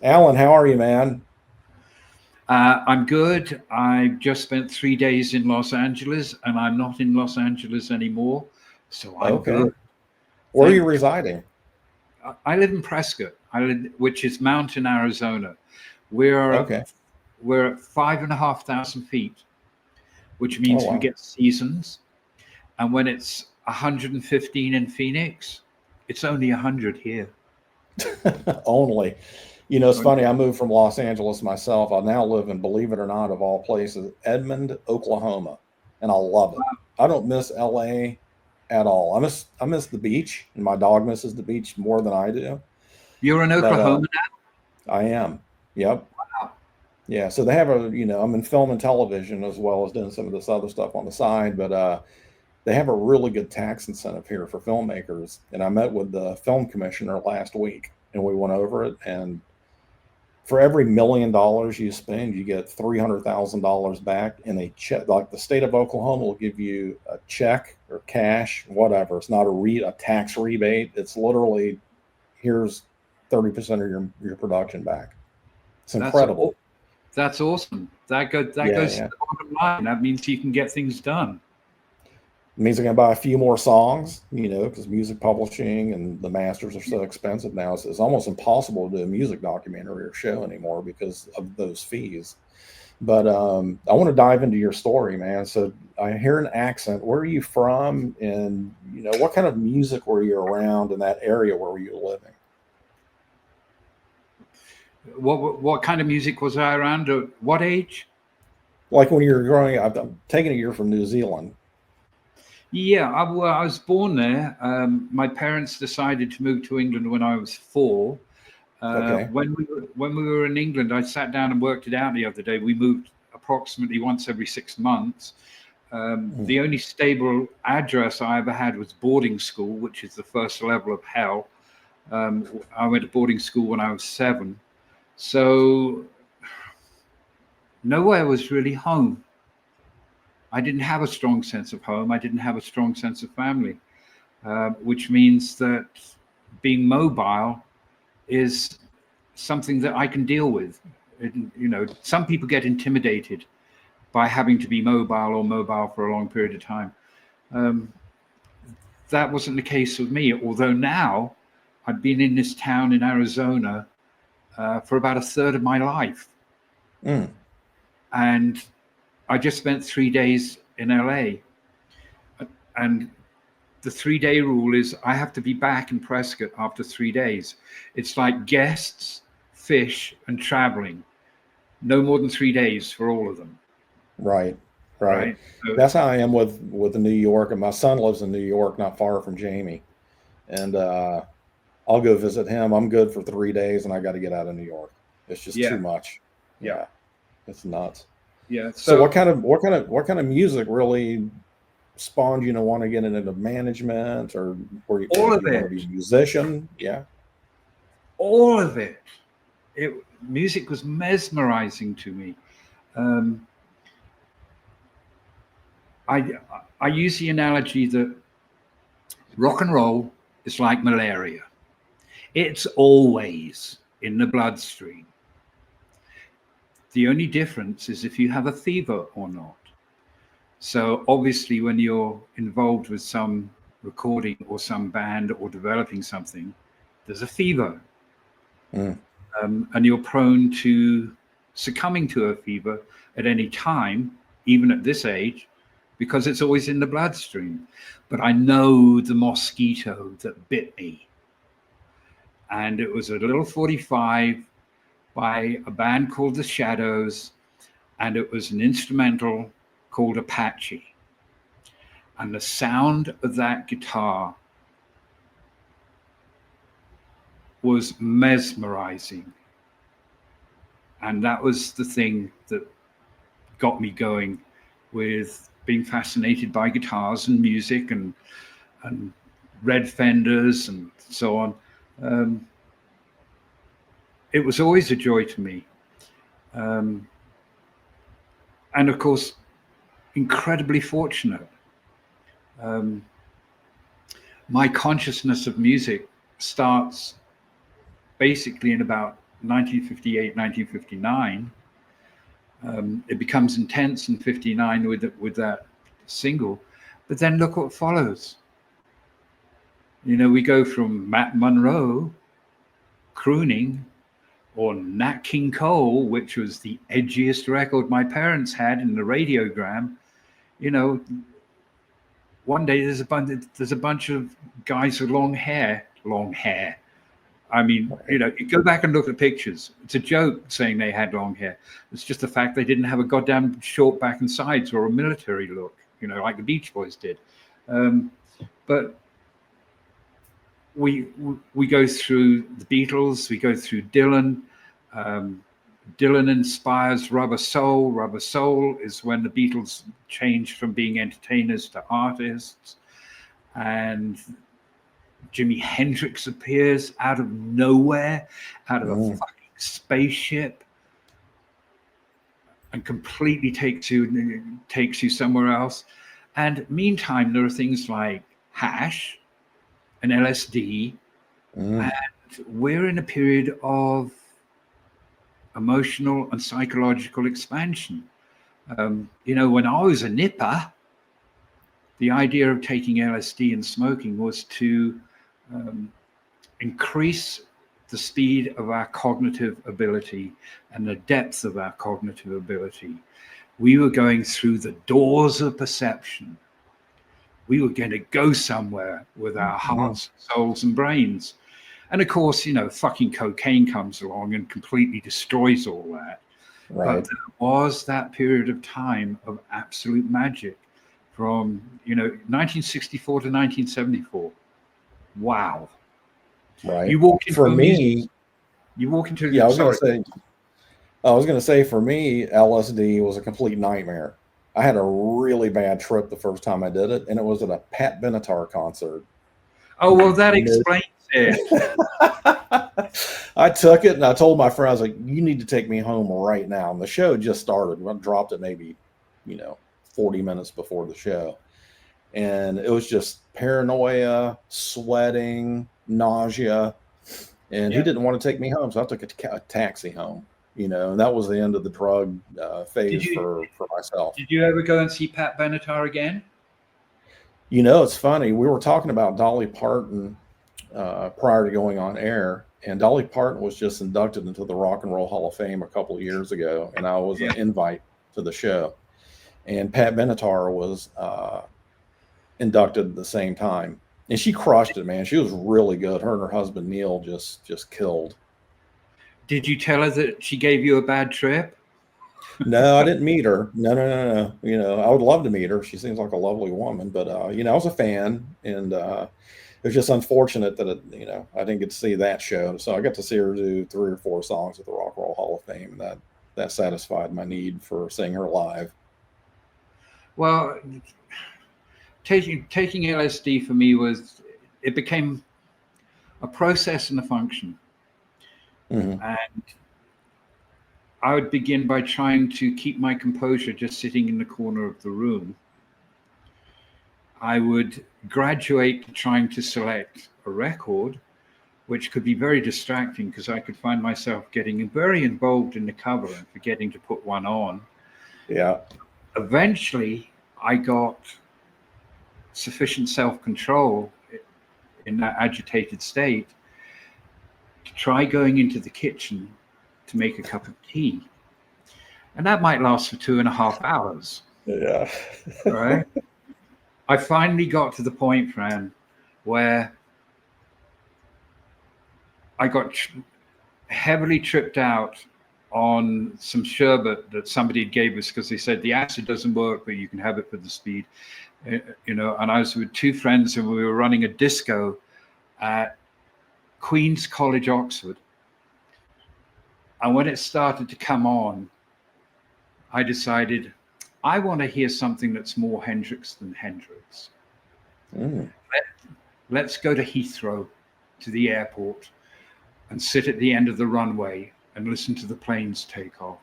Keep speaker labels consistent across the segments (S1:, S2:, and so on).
S1: Alan, how are you, man?
S2: I'm good. I just spent 3 days in Los Angeles, and I'm not in Los Angeles anymore, so I'm
S1: Okay.
S2: good.
S1: Where are you
S2: Thank.
S1: residing?
S2: I live in Prescott, which is Mountain, Arizona. We're at,
S1: Okay.
S2: we're at 5,500 feet, which
S1: Oh,
S2: means we
S1: wow.
S2: get seasons. And when it's 115 in Phoenix, it's only 100 here.
S1: Only. You know, it's funny.
S2: Only.
S1: I moved from Los Angeles myself. I now live in, believe it or not, of all places, Edmond, Oklahoma, and I love it. I don't miss LA at all. I miss the beach, and my dog misses the beach more than I do.
S2: You're in
S1: But
S2: Oklahoma
S1: I am. Yep.
S2: now?
S1: Yeah. So they have I'm in film and television as well as doing some of this other stuff on the side. But they have a really good tax incentive here for filmmakers. And I met with the film commissioner last week, and we went over it. And for every $1 million you spend, you get $300,000 back in a check. Like the state of Oklahoma will give you a check or cash, whatever. It's not a tax rebate. It's literally here's 30% of your production back. It's
S2: That's
S1: incredible.
S2: that's awesome. That
S1: Yeah,
S2: goes to
S1: yeah.
S2: the bottom line. That means you can get things done.
S1: It means I can buy a few more songs, because music publishing and the masters are so expensive now. It's almost impossible to do a music documentary or show anymore because of those fees. But I want to dive into your story, man. So I hear an accent. Where are you from? And, what kind of music were you around in that area where you were living?
S2: What kind of music was I around? At what age?
S1: Like when you were growing up, I'm taking it you're from New Zealand.
S2: Yeah, I was born there. My parents decided to move to England when I was four.
S1: Okay.
S2: When we were in England, I sat down and worked it out the other day. We moved approximately once every 6 months.
S1: Mm.
S2: The only stable address I ever had was boarding school, which is the first level of hell. I went to boarding school when I was seven, so nowhere was really home. I didn't have a strong sense of home. I didn't have a strong sense of family, which means that being mobile is something that I can deal with. Some people get intimidated by having to be mobile or mobile for a long period of time. Um, that wasn't the case with me, although now I've been in this town in Arizona for about a third of my life.
S1: Mm.
S2: And I just spent 3 days in LA. And the 3 day rule is I have to be back in Prescott after 3 days. It's like guests, fish, and traveling. No more than 3 days for all of them.
S1: Right, right.
S2: Right. So,
S1: That's how I am with New York, and my son lives in New York, not far from Jamie, and I'll go visit him. I'm good for 3 days, and I got to get out of New York. It's just too
S2: yeah.
S1: much.
S2: Yeah.
S1: Yeah, it's nuts.
S2: Yeah.
S1: So
S2: So
S1: what kind of music really spawned you to want to get into management, or
S2: all
S1: do
S2: of
S1: you want to be
S2: it,
S1: a musician? Yeah.
S2: all of it, it music was mesmerizing to me. Um, I I use the analogy that rock and roll is like malaria. It's always in the bloodstream. The only difference is if you have a fever or not. So obviously, when you're involved with some recording or some band or developing something, there's a fever,
S1: Mm.
S2: and you're prone to succumbing to a fever at any time, even at this age, because it's always in the bloodstream. But I know the mosquito that bit me, and it was a little 45 by a band called The Shadows, and it was an instrumental called Apache. And the sound of that guitar was mesmerizing. And that was the thing that got me going with being fascinated by guitars and music and red fenders and so on. Um, it was always a joy to me. Um, and of course, incredibly fortunate. Um, my consciousness of music starts basically in about 1958, 1959. It becomes intense in 59 with that single. But then look what follows. You know, we go from Matt Monroe crooning, or Nat King Cole, which was the edgiest record my parents had in the radiogram. You know, one day there's a bunch of guys with long hair. I mean, you know, you go back and look at pictures. It's a joke saying they had long hair. It's just the fact they didn't have a goddamn short back and sides or a military look, you know, like the Beach Boys did. But we go through the Beatles, we go through Dylan. Dylan inspires Rubber Soul. Rubber Soul is when the Beatles changed from being entertainers to artists. And Jimi Hendrix appears out of nowhere, out of a fucking spaceship, and completely takes you somewhere else. And meantime, there are things like hash and LSD, and we're in a period of emotional and psychological expansion. You know, when I was a nipper, the idea of taking LSD and smoking was to increase the speed of our cognitive ability and the depth of our cognitive ability. We were going through the doors of perception. We were going to go somewhere with our hearts, souls, and brains. And of course, you know, fucking cocaine comes along and completely destroys all that. Right. But there was that period of time of absolute magic from, you know, 1964 to 1974. Wow.
S1: Right.
S2: You walk into
S1: for me,
S2: you walk into
S1: yeah, I was gonna say for me, LSD was a complete nightmare. I had a really bad trip the first time I did it, and it was at a Pat Benatar concert.
S2: Oh, well, that explains it.
S1: I took it and I told my friend, I was like, you need to take me home right now. And the show just started. I dropped it maybe, 40 minutes before the show. And it was just paranoia, sweating, nausea. And he didn't want to take me home. So I took a taxi home, and that was the end of the drug phase for myself.
S2: Did you ever go and see Pat Benatar again?
S1: It's funny. We were talking about Dolly Parton prior to going on air. And Dolly Parton was just inducted into the Rock and Roll Hall of Fame a couple of years ago. And I was an invite to the show. And Pat Benatar was inducted at the same time. And she crushed it, man. She was really good. Her and her husband, Neil, just killed.
S2: Did you tell her that she gave you a bad trip?
S1: No, I didn't meet her. No. I would love to meet her. She seems like a lovely woman. But, I was a fan. And it was just unfortunate that, I didn't get to see that show. So I got to see her do 3 or 4 songs at the Rock and Roll Hall of Fame. And that satisfied my need for seeing her live.
S2: Well, taking LSD for me it became a process and a function. Mm-hmm. And I would begin by trying to keep my composure just sitting in the corner of the room. I would graduate to trying to select a record, which could be very distracting because I could find myself getting very involved in the cover and forgetting to put one on.
S1: Yeah.
S2: Eventually, I got sufficient self-control in that agitated state to try going into the kitchen to make a cup of tea. And that might last for 2.5 hours.
S1: Yeah.
S2: Right? I finally got to the point, Fran, where I got heavily tripped out on some sherbet that somebody gave us because they said the acid doesn't work, but you can have it for the speed. And I was with 2 friends and we were running a disco at Queen's College, Oxford. And when it started to come on, I decided I want to hear something that's more Hendrix than Hendrix. Let's go to Heathrow, to the airport, and sit at the end of the runway and listen to the planes take off.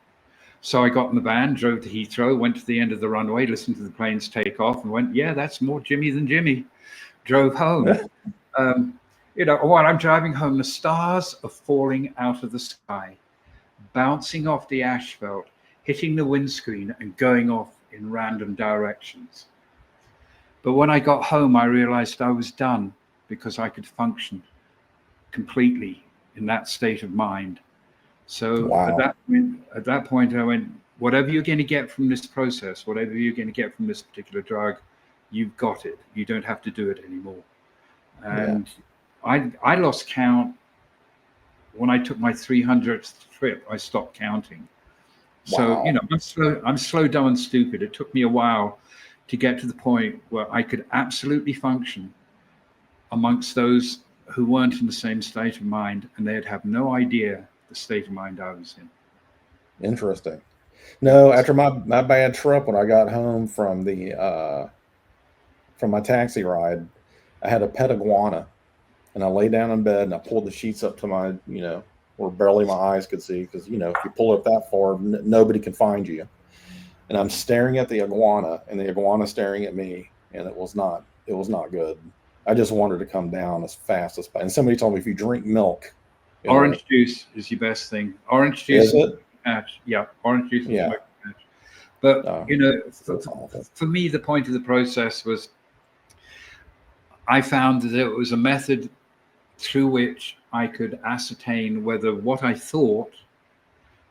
S2: So I got in the van, drove to Heathrow, went to the end of the runway, listened to the planes take off, and went, yeah, that's more Jimmy than Jimmy. Drove home. while I'm driving home, the stars are falling out of the sky, bouncing off the asphalt, hitting the windscreen and going off in random directions. But when I got home, I realized I was done because I could function completely in that state of mind. So
S1: Wow.
S2: at that point, I went, whatever you're going to get from this process, whatever you're going to get from this particular drug, you've got it. You don't have to do it anymore. And I lost count. When I took my 300th trip, I stopped counting. So,
S1: Wow.
S2: I'm slow, dumb, and stupid. It took me a while to get to the point where I could absolutely function amongst those who weren't in the same state of mind, and they'd have no idea the state of mind I was in.
S1: Interesting.
S2: Yeah.
S1: No, after my bad trip, when I got home from my taxi ride, I had a pet iguana, and I lay down in bed and I pulled the sheets up to my, where barely my eyes could see, because if you pull it that far, nobody can find you. And I'm staring at the iguana, and the iguana staring at me, and it was not good. I just wanted to come down as fast as possible. And somebody told me, if you drink milk,
S2: orange juice is your best thing. Orange juice.
S1: Is it?
S2: Yeah, orange juice.
S1: Yeah.
S2: But
S1: awful.
S2: for me, the point of the process was I found that it was a method through which I could ascertain whether what I thought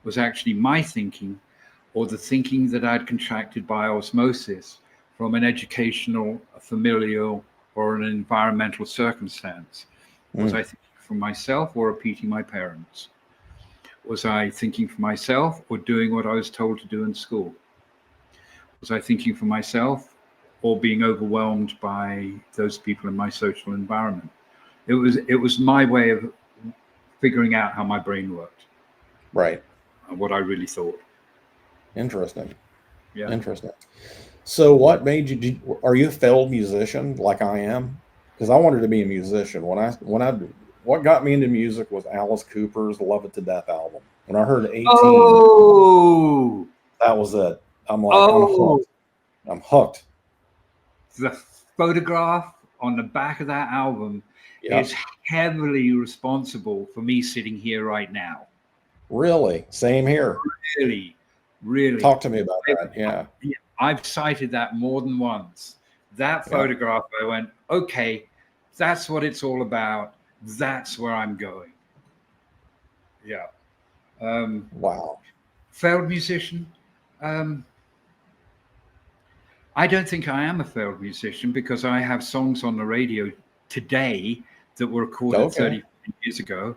S2: was actually my thinking, or the thinking that I'd contracted by osmosis from an educational, a familial, or an environmental circumstance. Was I thinking for myself or repeating my parents? Was I thinking for myself or doing what I was told to do in school? Was I thinking for myself or being overwhelmed by those people in my social environment? It was my way of figuring out how my brain worked.
S1: Right.
S2: And what I really thought.
S1: Interesting.
S2: Yeah.
S1: Interesting. So what made you, are you a failed musician like I am? Because I wanted to be a musician. What got me into music was Alice Cooper's Love It to Death album. When I heard 18, that was it. I'm like, I'm hooked. I'm hooked.
S2: The photograph on the back of that album is heavily responsible for me sitting here right now.
S1: Really? Same here.
S2: Really.
S1: Talk to me about that. Yeah.
S2: I've cited that more than once. That photograph, I went, okay, that's what it's all about. That's where I'm going. Yeah.
S1: Wow.
S2: Failed musician. I don't think I am a failed musician, because I have songs on the radio today that were recorded 30 years ago.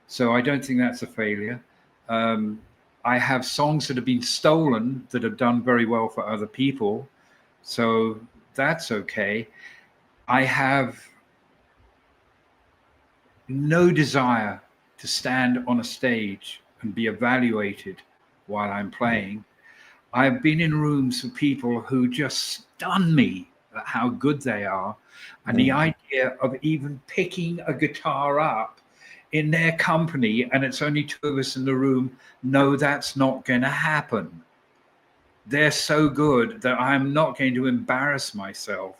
S2: So I don't think that's a failure. I have songs that have been stolen that have done very well for other people. So that's okay. I have no desire to stand on a stage and be evaluated while I'm playing. I've been in rooms with people who just stun me at how good they are. And the idea of even picking a guitar up in their company, and it's only two of us in the room, no, that's not going to happen. They're so good that I'm not going to embarrass myself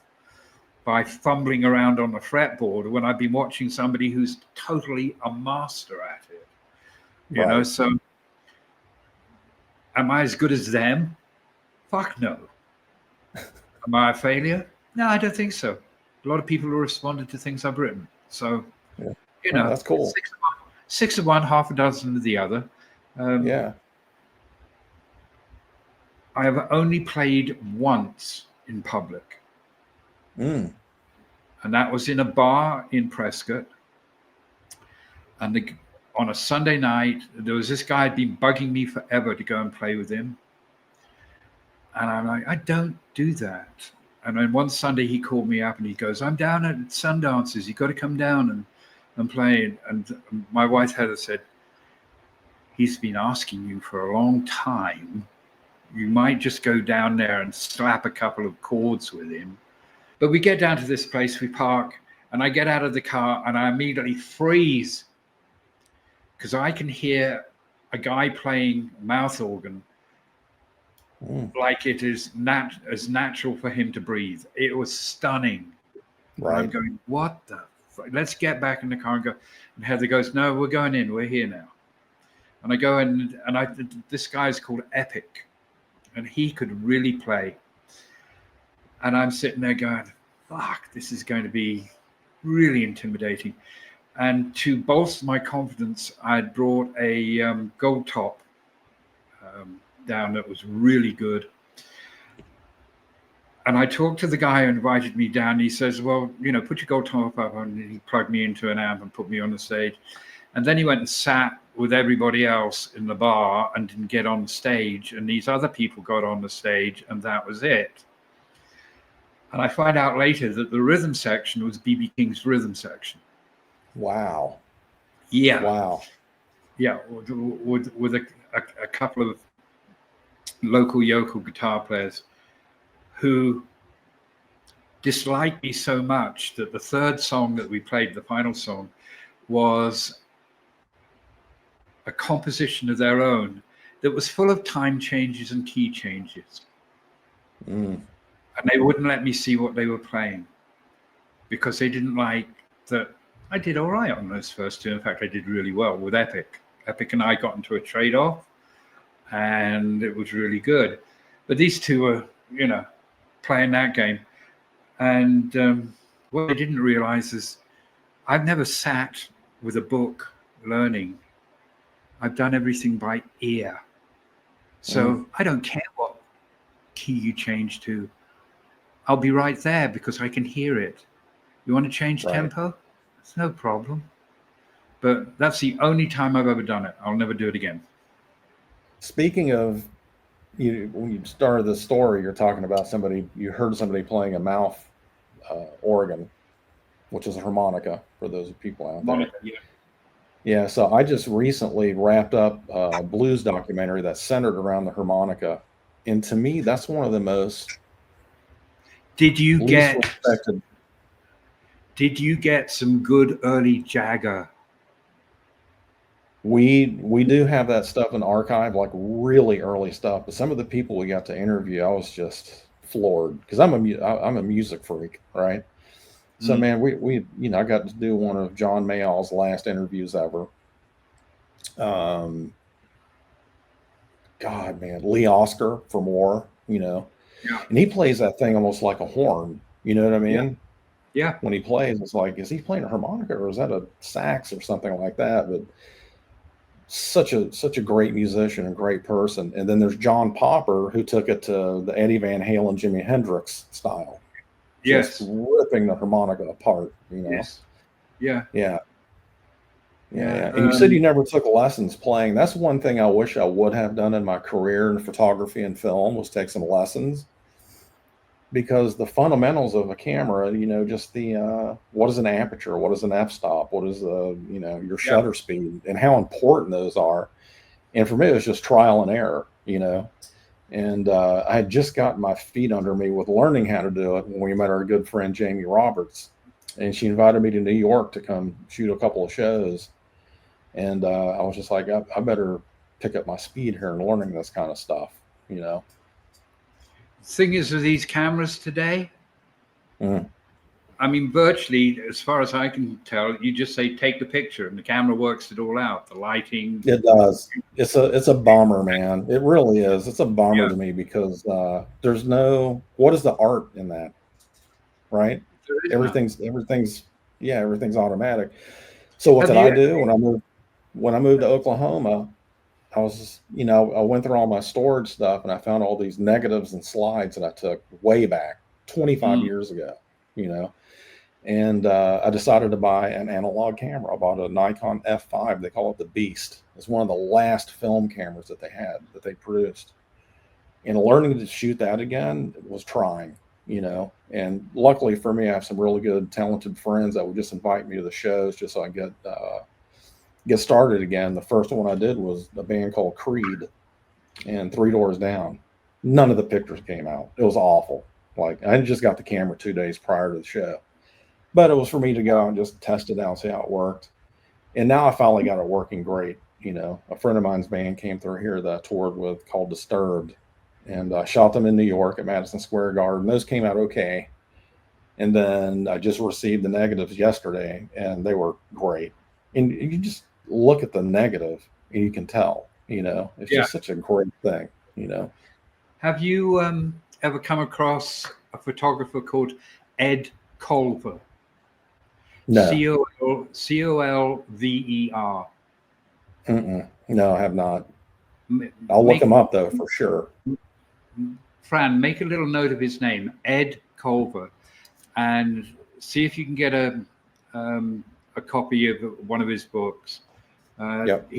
S2: by fumbling around on the fretboard when I've been watching somebody who's totally a master at it. You know, so am I as good as them? Fuck no. Am I a failure? No, I don't think so. A lot of people have responded to things I've written. So, you know,
S1: that's cool.
S2: Six of one, half a dozen of the other. I have only played once in public. And that was in a bar in Prescott. And on a Sunday night, there was this guy who'd been bugging me forever to go and play with him. And I'm like, I don't do that. And then one Sunday he called me up and he goes, I'm down at Sundances. You've got to come down and play. And my wife Heather said, he's been asking you for a long time. You might just go down there and slap a couple of chords with him. But we get down to this place, we park, and I get out of the car and I immediately freeze, because I can hear a guy playing mouth organ like it is as natural for him to breathe. It was stunning. Right. I'm going, what the let's get back in the car and go. And Heather goes, no, we're going in. We're here now. And I go in, and this guy's called Epic, and he could really play. And I'm sitting there going, fuck, this is going to be really intimidating. And to bolster my confidence, I had brought a gold top down that was really good. And I talked to the guy who invited me down. He says, well, you know, put your gold top up. And he plugged me into an amp and put me on the stage. And then he went and sat with everybody else in the bar and didn't get on the stage. And these other people got on the stage, and that was it. And I find out later that the rhythm section was B.B. King's rhythm section.
S1: Wow.
S2: Yeah.
S1: Wow.
S2: Yeah, with a couple of local yokel guitar players who disliked me so much that the third song that we played, the final song, was a composition of their own that was full of time changes and key changes. And they wouldn't let me see what they were playing because they didn't like that. I did all right on those first two. In fact, I did really well with Epic. Epic and I got into a trade-off, and it was really good. But these two were, you know, playing that game. And what I didn't realize is I've never sat with a book learning. I've done everything by ear. So I don't care what key you change to. I'll be right there because I can hear it. You want to change tempo? It's no problem. But that's the only time I've ever done it. I'll never do it again.
S1: Speaking of, when you started the story, you're talking about you heard somebody playing a mouth organ, which is a harmonica for those people out there. Yeah, so I just recently wrapped up a blues documentary that's centered around the harmonica. And to me, that's one of the most respected.
S2: Did you get some good early Jagger?
S1: We do have that stuff in archive, like really early stuff. But some of the people we got to interview, I was just floored because I'm a music freak, right? So man, we I got to do one of John Mayall's last interviews ever. God, man, Lee Oscar from War, and he plays that thing almost like a horn. You know what I mean?
S2: Yeah.
S1: When he plays, it's like, is he playing a harmonica or is that a sax or something like that? But such a great musician and great person. And then there's John Popper, who took it to the Eddie Van Halen, Jimi Hendrix style.
S2: Yes.
S1: Just ripping the harmonica apart,
S2: Yes. Yeah.
S1: Yeah. And you said you never took lessons playing. That's one thing I wish I would have done in my career in photography and film, was take some lessons. Because the fundamentals of a camera, just the what is an aperture, what is an f-stop, what is your shutter speed, and how important those are. And for me, it was just trial and error, And I had just gotten my feet under me with learning how to do it when we met our good friend Jamie Roberts, and she invited me to New York to come shoot a couple of shows. And I was just like, I better pick up my speed here and learning this kind of stuff,
S2: Thing is, with these cameras today, I mean, virtually, as far as I can tell, you just say, take the picture, and the camera works it all out. The lighting.
S1: It does. It's a bummer, man. It really is. It's a bummer to me because there's what is the art in that? Right? Everything's automatic. So what did I do when I moved to Oklahoma? I was, I went through all my storage stuff and I found all these negatives and slides that I took way back 25 years ago, and I decided to buy an analog camera. I bought a Nikon F5. They call it the Beast. It's one of the last film cameras that they produced. And learning to shoot that again was trying, and luckily for me, I have some really good, talented friends that would just invite me to the shows just so I get started again. The first one I did was a band called Creed and Three Doors Down. None of the pictures came out. It was awful. Like, I just got the camera 2 days prior to the show, but it was for me to go and just test it out, see how it worked. And now I finally got it working great. A friend of mine's band came through here that I toured with called Disturbed, and I shot them in New York at Madison Square Garden. Those came out okay. And then I just received the negatives yesterday, and they were great. And you just look at the negative, and you can tell. It's
S2: Yeah.
S1: just such a great thing.
S2: Have you ever come across a photographer called Ed Colver?
S1: No,
S2: Colver.
S1: no, I have not.
S2: M-
S1: I'll look
S2: Make
S1: him up though for sure.
S2: Fran, make a little note of his name, Ed Colver, and see if you can get a copy of one of his books.
S1: Yep.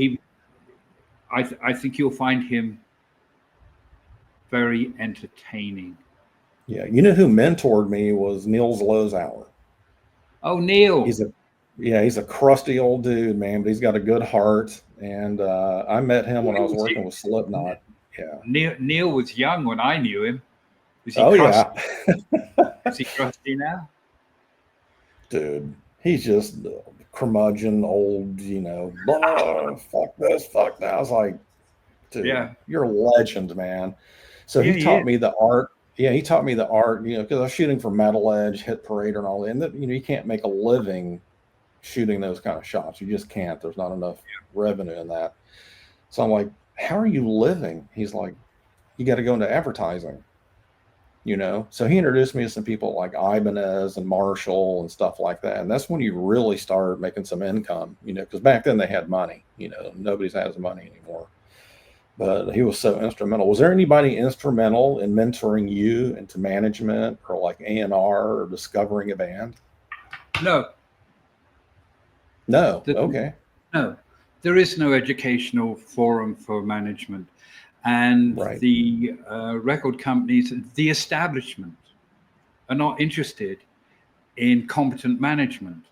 S2: I think you'll find him very entertaining.
S1: Yeah. You know who mentored me was Niels Lozauer.
S2: Oh, Neil.
S1: He's a crusty old dude, man, but he's got a good heart. And I met him when I was working with Slipknot. Yeah.
S2: Neil was young when I knew him. Was he
S1: Oh
S2: crusty?
S1: yeah.
S2: Is he crusty now?
S1: Dude, he's just curmudgeon, old, fuck this, fuck that. I was like, dude,
S2: Yeah.
S1: you're a legend, man. So
S2: Yeah,
S1: he taught me the art. Yeah, he taught me the art, because I was shooting for Metal Edge, Hit Parader, and all that. And you can't make a living shooting those kind of shots. You just can't. There's not enough revenue in that. So I'm like, how are you living? He's like, you got to go into advertising. So he introduced me to some people like Ibanez and Marshall and stuff like that. And that's when you really start making some income, because back then they had money. Nobody's has money anymore. But he was so instrumental. Was there anybody instrumental in mentoring you into management or like A&R or discovering a band?
S2: No.
S1: Okay.
S2: No, there is no educational forum for management. And
S1: Right.
S2: the record companies, the establishment, are not interested in competent management.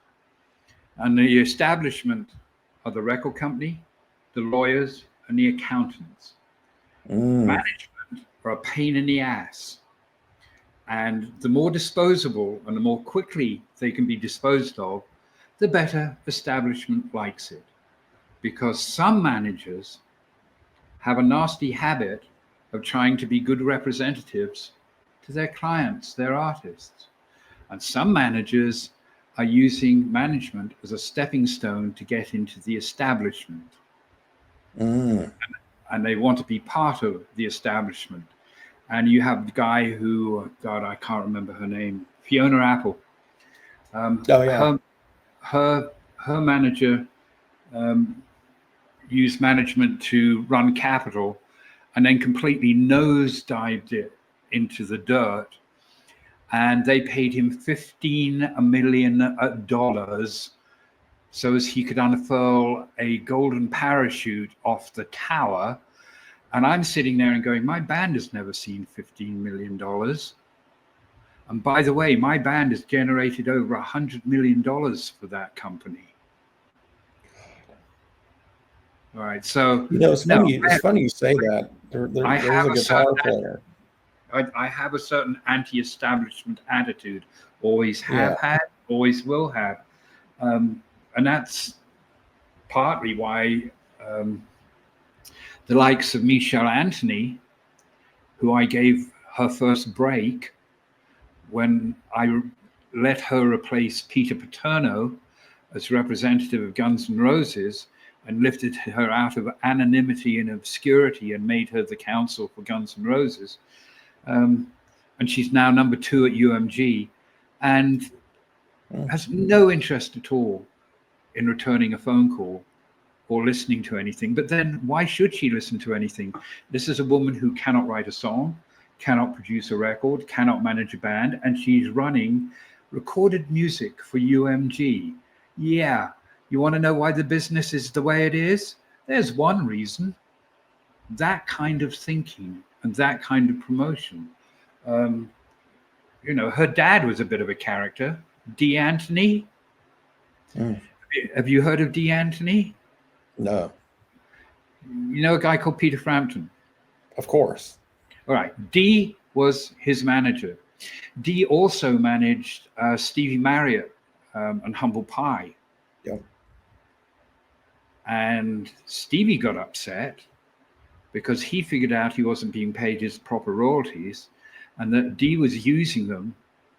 S2: And the establishment are the record company, the lawyers, and the accountants. Management are a pain in the ass. And the more disposable and the more quickly they can be disposed of, the better establishment likes it. Because some managers have a nasty habit of trying to be good representatives to their clients, their artists. And some managers are using management as a stepping stone to get into the establishment. And they want to be part of the establishment. And you have the guy who, God, I can't remember her name, Fiona Apple.
S1: Oh yeah.
S2: Her manager used management to run Capital, and then completely nosedived it into the dirt. And they paid him $15 million so as he could unfurl a golden parachute off the tower. And I'm sitting there and going, my band has never seen $15 million. And by the way, my band has generated over $100 million for that company. All right, so
S1: it's funny. It's funny you say that. There's a guitar player.
S2: I have a certain anti-establishment attitude. Always have had, always will have, and that's partly why the likes of Michelle Anthony, who I gave her first break when I let her replace Peter Paterno as representative of Guns N' Roses, and lifted her out of anonymity and obscurity and made her the counsel for Guns N' Roses. And she's now number 2 at UMG and has no interest at all in returning a phone call or listening to anything. But then why should she listen to anything? This is a woman who cannot write a song, cannot produce a record, cannot manage a band, and she's running recorded music for UMG. Yeah. You want to know why the business is the way it is? There's one reason. That kind of thinking and that kind of promotion. Her dad was a bit of a character. D. Anthony. Have you heard of D. Anthony?
S1: No.
S2: You know a guy called Peter Frampton?
S1: Of course.
S2: All right. D was his manager. D also managed Stevie Marriott and Humble Pie.
S1: Yep.
S2: And Stevie got upset because he figured out he wasn't being paid his proper royalties and that D was using them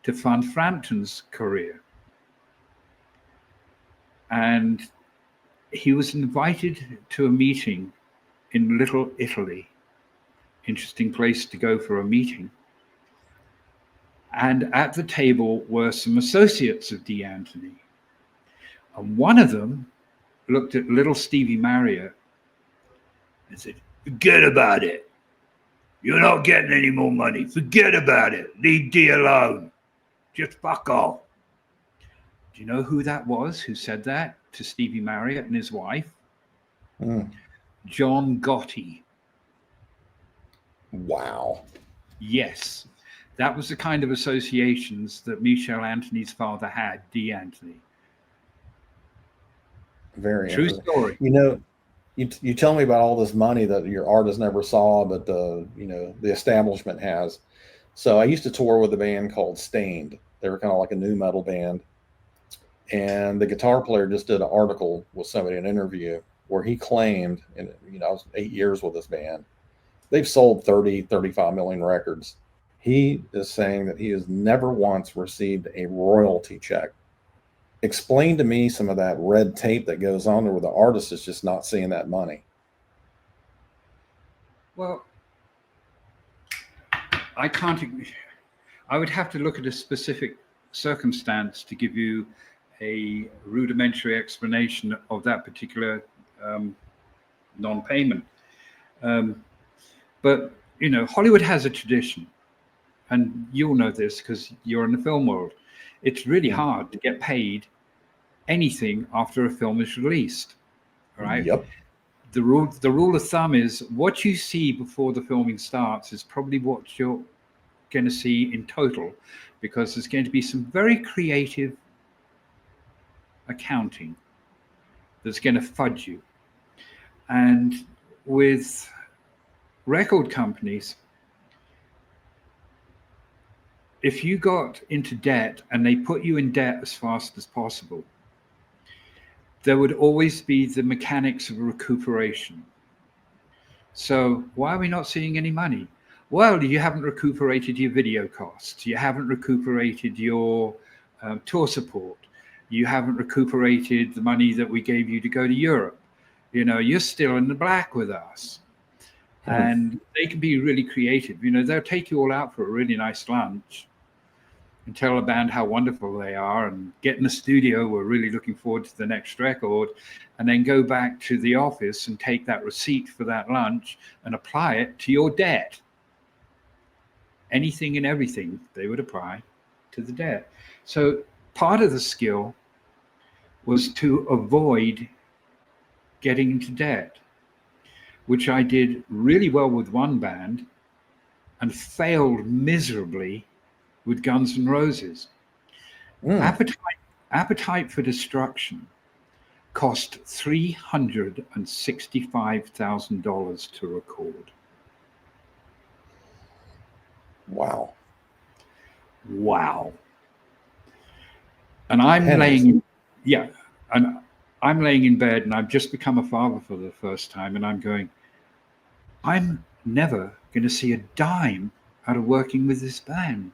S2: to fund Frampton's career. And he was invited to a meeting in Little Italy. Interesting place to go for a meeting. And at the table were some associates of D. Anthony. And one of them looked at little Stevie Marriott and said, "Forget about it. You're not getting any more money. Forget about it. Leave D alone. Just fuck off." Do you know who that was who said that to Stevie Marriott and his wife? John Gotti.
S1: Wow.
S2: Yes. That was the kind of associations that Michel Anthony's father had, D. Anthony.
S1: Very
S2: true story.
S1: You know, you tell me about all this money that your artist never saw, but the establishment has. So I used to tour with a band called Stained. They were kind of like a new metal band. And the guitar player just did an article with somebody, an interview, where he claimed, and I was 8 years with this band, they've sold 35 million records. He is saying that he has never once received a royalty check. Explain to me some of that red tape that goes on there where the artist is just not seeing that money.
S2: Well, I would have to look at a specific circumstance to give you a rudimentary explanation of that particular non-payment. But, Hollywood has a tradition, and you'll know this because you're in the film world. It's really hard to get paid anything after a film is released, right?
S1: Yep.
S2: The rule of thumb is what you see before the filming starts is probably what you're going to see in total, because there's going to be some very creative accounting that's going to fudge you. And with record companies, if you got into debt and they put you in debt as fast as possible, there would always be the mechanics of recuperation. So why are we not seeing any money? Well, you haven't recuperated your video costs. You haven't recuperated your tour support. You haven't recuperated the money that we gave you to go to Europe. You're still in the black with us. And they can be really creative. They'll take you all out for a really nice lunch and tell the band how wonderful they are and get in the studio. We're really looking forward to the next record, and then go back to the office and take that receipt for that lunch and apply it to your debt. Anything and everything they would apply to the debt. So part of the skill was to avoid getting into debt, which I did really well with one band and failed miserably with Guns N' Roses. Appetite for Destruction cost $365,000 to record.
S1: Wow.
S2: And I'm laying in bed, and I've just become a father for the first time, and I'm going, I'm never going to see a dime out of working with this band.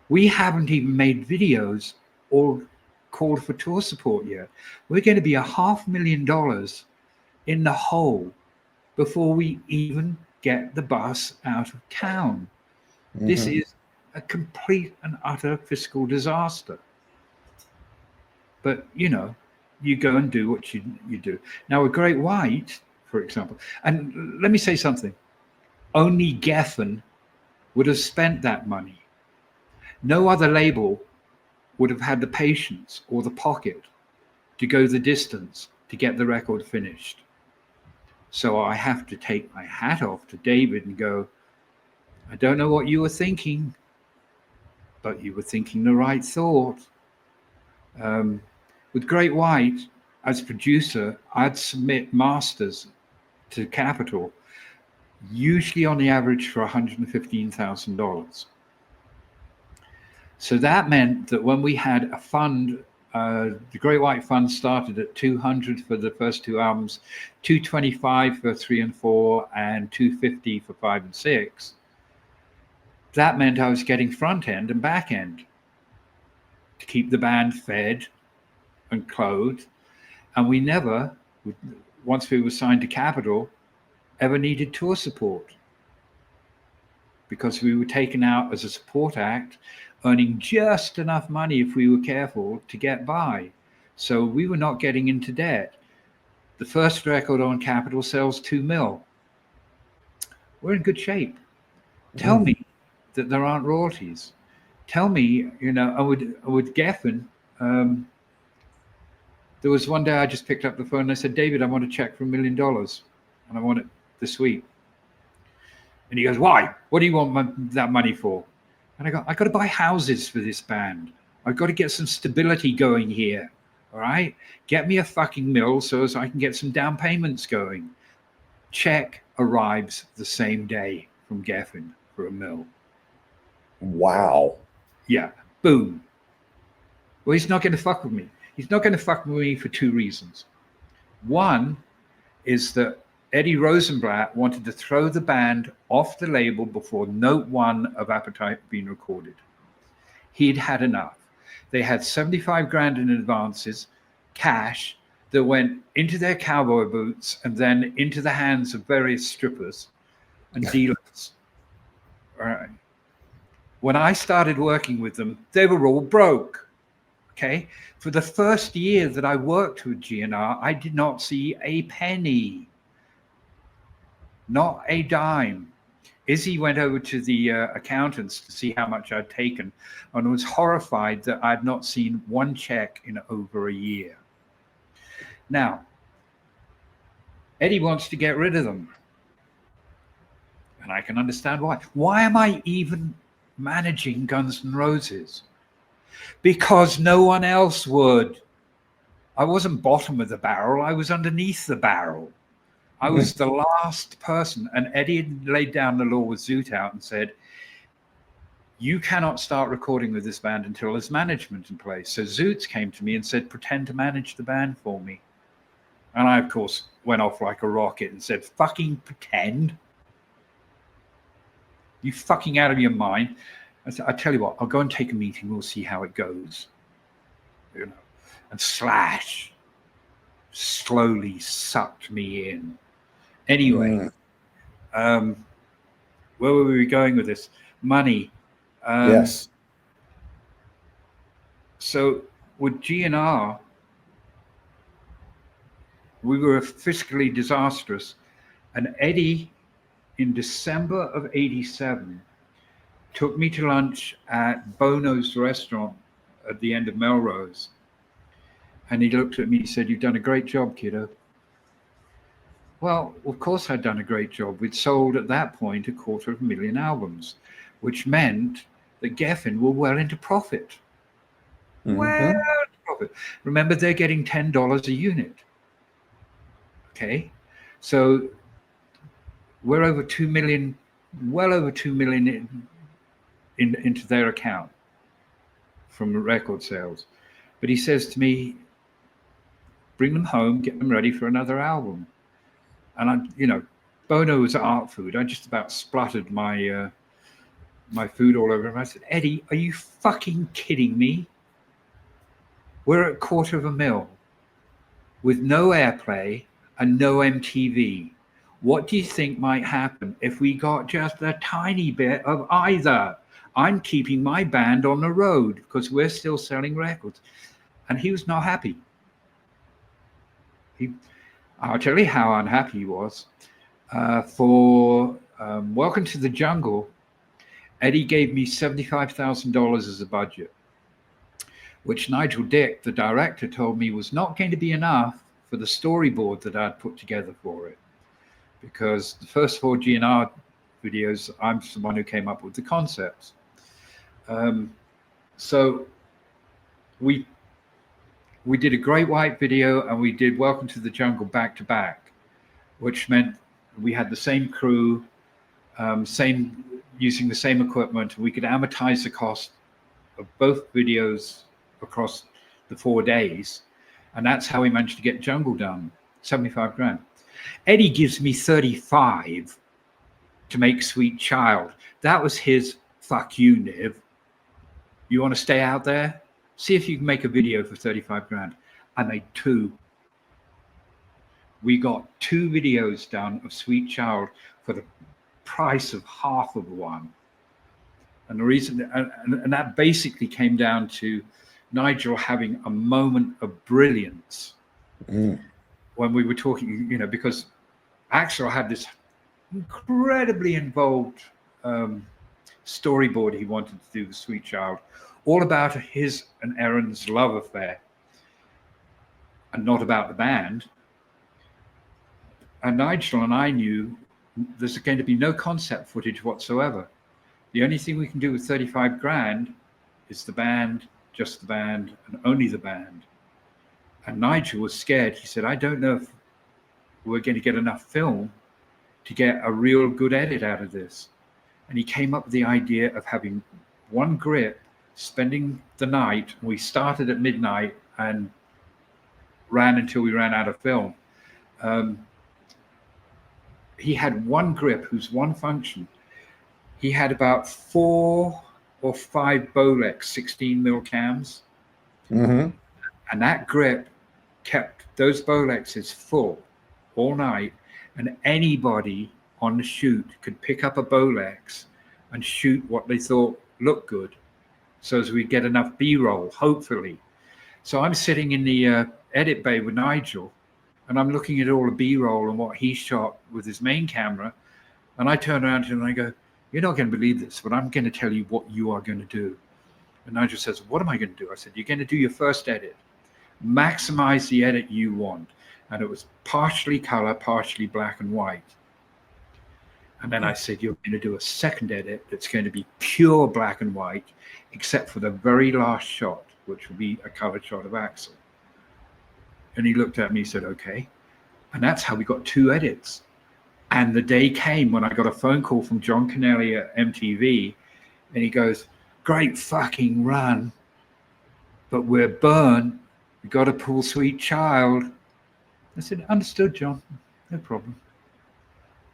S2: We haven't even made videos or called for tour support yet. We're going to be $500,000 in the hole before we even get the bus out of town. This is a complete and utter fiscal disaster. But, you go and do what you do. Now, a Great White, for example, and let me say something. Only Geffen would have spent that money. No other label would have had the patience or the pocket to go the distance to get the record finished. So I have to take my hat off to David and go, I don't know what you were thinking, but you were thinking the right thought. With Great White, as producer, I'd submit masters to Capitol, usually on the average for $115,000. So that meant that when we had a fund, the Great White Fund started at 200 for the first two albums, 225 for 3 and 4, and 250 for 5 and 6. That meant I was getting front end and back end to keep the band fed and clothed. And we never, once we were signed to Capitol, ever needed tour support, because we were taken out as a support act, earning just enough money, if we were careful, to get by. So we were not getting into debt. The first record on Capitol sells 2 mil. We're in good shape. Tell me that there aren't royalties. Tell me, you know, with Geffen, there was one day I just picked up the phone and I said, David, I want a check for $1 million and I want it this week. And he goes, why? What do you want that money for? And I go, I got to buy houses for this band. I've got to get some stability going here. All right. Get me a fucking mill so as I can get some down payments going. Check arrives the same day from Geffen for $1 million.
S1: Wow.
S2: Yeah. Boom. Well, he's not going to fuck with me. He's not going to fuck with me for 2 reasons. One is that Eddie Rosenblatt wanted to throw the band off the label before note 1 of Appetite had been recorded. He'd had enough. They had 75 grand in advances, cash, that went into their cowboy boots and then into the hands of various strippers and dealers. All right. When I started working with them, they were all broke. Okay. For the first year that I worked with GNR, I did not see a penny, not a dime. Izzy went over to the accountants to see how much I'd taken and was horrified that I'd not seen one check in over a year. Now, Eddie wants to get rid of them. And I can understand why. Why am I even managing Guns N' Roses? Because no one else would. I wasn't bottom of the barrel. I was underneath the barrel. I was the last person. And Eddie had laid down the law with Zoot out and said, you cannot start recording with this band until there's management in place. So Zoots came to me and said, pretend to manage the band for me. And I, of course, went off like a rocket and said, fucking pretend? You fucking out of your mind? I said, I tell you what, I'll go and take a meeting. We'll see how it goes. You know, and Slash slowly sucked me in. Anyway, where were we going with this? Money.
S1: Yes.
S2: So with GNR, we were fiscally disastrous. And Eddie, in December of '87, took me to lunch at Bono's restaurant at the end of Melrose. And he looked at me and said, you've done a great job, kiddo. Well, of course I'd done a great job. We'd sold at that point 250,000 albums, which meant that Geffen were well into profit. Well into profit. Remember, they're getting $10 a unit. Okay. So we're over 2 million, well over 2 million into their account from record sales. But he says to me, bring them home, get them ready for another album. And I, you know, Bono was art food. I just about spluttered my my food all over him. I said, Eddie, are you fucking kidding me? We're at $250,000 with no airplay and no MTV. What do you think might happen if we got just a tiny bit of either? I'm keeping my band on the road because we're still selling records. And he was not happy. I'll tell you how unhappy he was. For Welcome to the Jungle, Eddie gave me $75,000 as a budget, which Nigel Dick, the director, told me was not going to be enough for the storyboard that I'd put together for it. Because the first 4 GNR videos, I'm the one who came up with the concepts. So we did a Great White video and we did Welcome to the Jungle back to back, which meant we had the same crew, using the same equipment. We could amortize the cost of both videos across the 4 days. And that's how we managed to get Jungle done, 75 grand. Eddie gives me 35 to make Sweet Child. That was his fuck you, Niv. You want to stay out there? See if you can make a video for 35 grand. I made 2. We got 2 videos done of Sweet Child for the price of half of one. And the reason, and that basically came down to Nigel having a moment of brilliance when we were talking, you know, because Axel had this incredibly involved storyboard he wanted to do with Sweet Child, all about his and Erin's love affair and not about the band. And Nigel and I knew there's going to be no concept footage whatsoever. The only thing we can do with 35 grand is the band, just the band, and only the band. And Nigel was scared. He said, I don't know if we're going to get enough film to get a real good edit out of this. And he came up with the idea of having one grip, spending the night. We started at midnight and ran until we ran out of film. He had one grip, whose one function. He had about 4 or 5 Bolex 16 mil cams. And that grip kept those Bolexes full all night. And anybody on the shoot could pick up a Bolex and shoot what they thought looked good, so as we get enough B-roll, hopefully. So I'm sitting in the edit bay with Nigel, and I'm looking at all the B-roll and what he shot with his main camera. And I turn around to him and I go, you're not going to believe this, but I'm going to tell you what you are going to do. And Nigel says, what am I going to do? I said, you're going to do your first edit. Maximize the edit you want. And it was partially color, partially black and white. And then I said, you're going to do a second edit that's going to be pure black and white, except for the very last shot, which will be a color shot of Axel. And he looked at me and said, okay. And that's how we got 2 edits. And the day came when I got a phone call from John Kennelly at MTV, and he goes, great fucking run, but we're burned. We got to pull Sweet Child. I said, understood, John, no problem.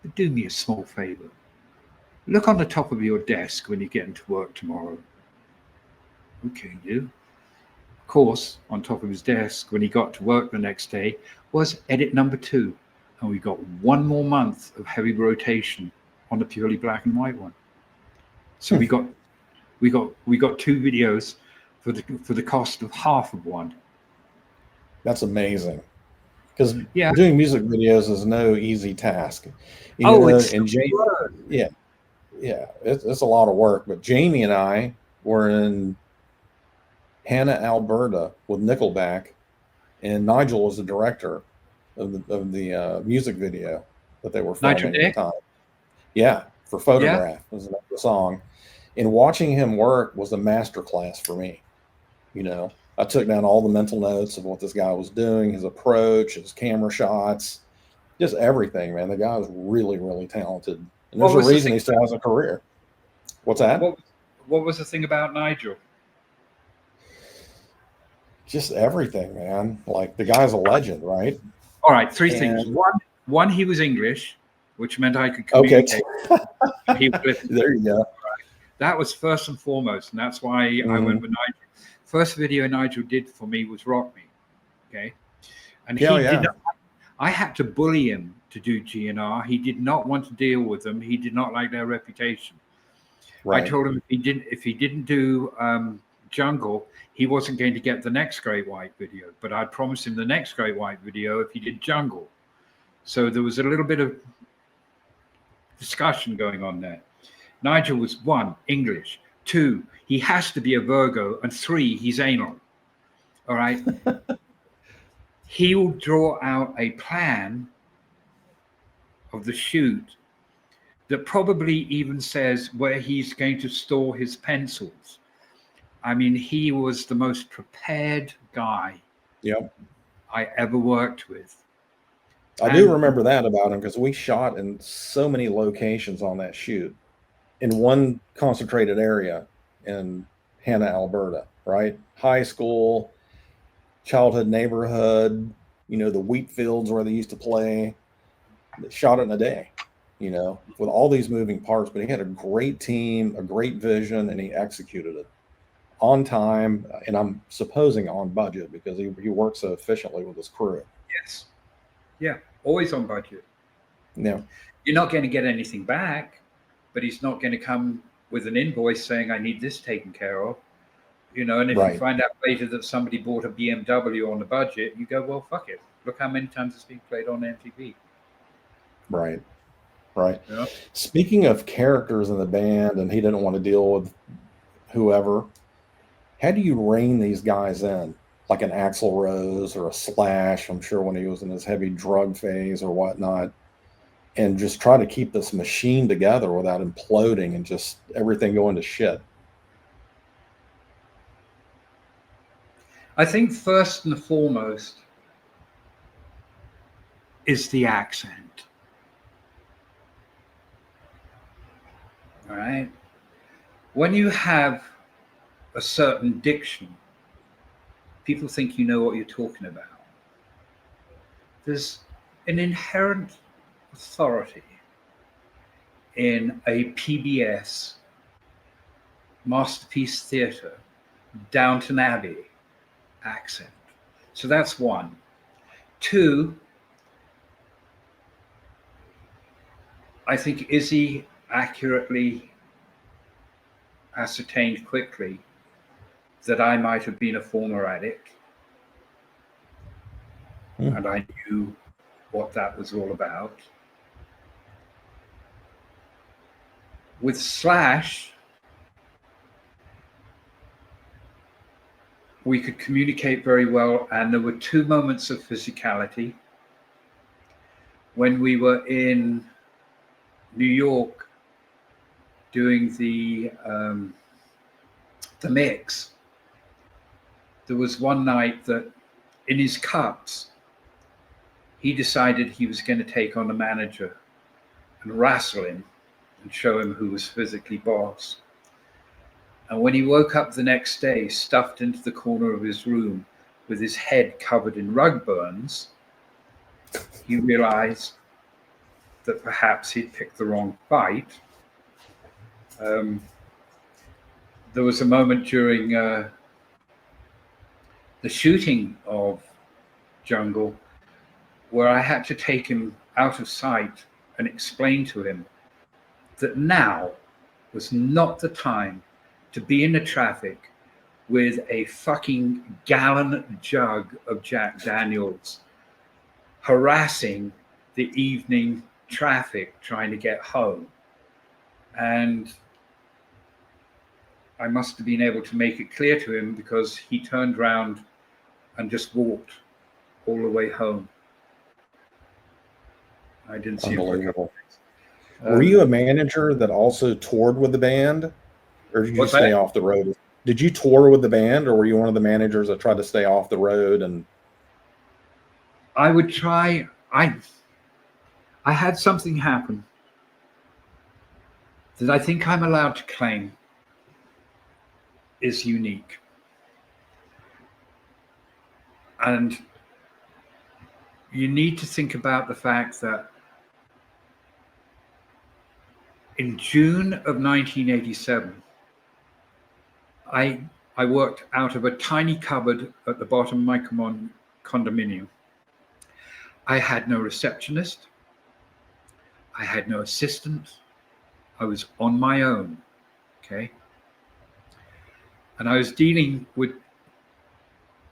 S2: But do me a small favor. Look on the top of your desk when you get into work tomorrow. Okay, you. Of course, on top of his desk when he got to work the next day was edit number 2. And we got 1 more month of heavy rotation on the purely black and white one. So we got 2 videos for the cost of half of one.
S1: That's amazing. Because doing music videos is no easy task.
S2: It's
S1: a lot of work. But Jamie and I were in Hannah, Alberta with Nickelback, and Nigel was the director of the music video that they were filming
S2: Nigel
S1: at the
S2: Dick?
S1: time. Yeah, for Photograph was the name of the song. And watching him work was a masterclass for me. You know, I took down all the mental notes of what this guy was doing, his approach, his camera shots, just everything, man. The guy was really, really talented. And there's a reason he still has a career. What's that?
S2: What was the thing about Nigel?
S1: Just everything, man. Like, the guy's a legend, right?
S2: All right, 3 things. One, he was English, which meant I could communicate.
S1: Okay. There you go.
S2: That was first and foremost, and that's why I went with Nigel. First video Nigel did for me was Rock Me, okay? And I had to bully him to do GNR. He did not want to deal with them. He did not like their reputation. Right. I told him if he didn't do Jungle, he wasn't going to get the next Great White video, but I'd promised him the next Great White video if he did Jungle. So there was a little bit of discussion going on there. Nigel was 1, English. 2, he has to be a Virgo. And 3, he's anal. All right. He will draw out a plan of the shoot that probably even says where he's going to store his pencils. I mean, he was the most prepared guy I ever worked with.
S1: I do remember that about him because we shot in so many locations on that shoot in one concentrated area in Hannah, Alberta, right? High school, childhood neighborhood, you know, the wheat fields where they used to play. They shot it in a day. you know, with all these moving parts, but he had a great team, a great vision, and he executed it on time, and I'm supposing on budget because he works so efficiently with his crew.
S2: Yes. Yeah. Always on budget.
S1: Yeah.
S2: You're not going to get anything back, but he's not going to come with an invoice saying, I need this taken care of. You know, and if
S1: Right.
S2: you find out later that somebody bought a BMW on a budget, you go, well, fuck it. Look how many times it's been played on MTV.
S1: Right. Right.
S2: Yeah.
S1: Speaking of characters in the band, and he didn't want to deal with whoever, how do you rein these guys in? Like an Axl Rose or a Slash, I'm sure when he was in his heavy drug phase or whatnot, and just try to keep this machine together without imploding and just everything going to shit.
S2: I think first and foremost is the accent. All right. When you have a certain diction, people think you know what you're talking about. There's an inherent authority in a PBS masterpiece theater, Downton Abbey accent. So that's one. Two, I think Izzy accurately ascertained quickly that I might have been a former addict. And I knew what that was all about. With Slash, we could communicate very well, and there were two moments of physicality. When we were in New York doing the mix, there was one night that in his cups, he decided he was going to take on the manager and wrestle him and show him who was physically boss. And when he woke up the next day, stuffed into the corner of his room with his head covered in rug burns, he realized that perhaps he'd picked the wrong fight. There was a moment during the shooting of Jungle where I had to take him out of sight and explain to him that now was not the time to be in the traffic with a fucking gallon jug of Jack Daniels harassing the evening traffic trying to get home. And I must have been able to make it clear to him because he turned around and just walked all the way home. I didn't see him for a couple of days.
S1: Were you a manager that also toured with the band, or did you just stay off the road? Did you tour with the band, or were you one of the managers that tried to stay off the road? And
S2: I would try. I had something happen that I think I'm allowed to claim is unique. And you need to think about the fact that in June of 1987, I worked out of a tiny cupboard at the bottom of my condominium. I had no receptionist. I had no assistant. I was on my own, okay? And I was dealing with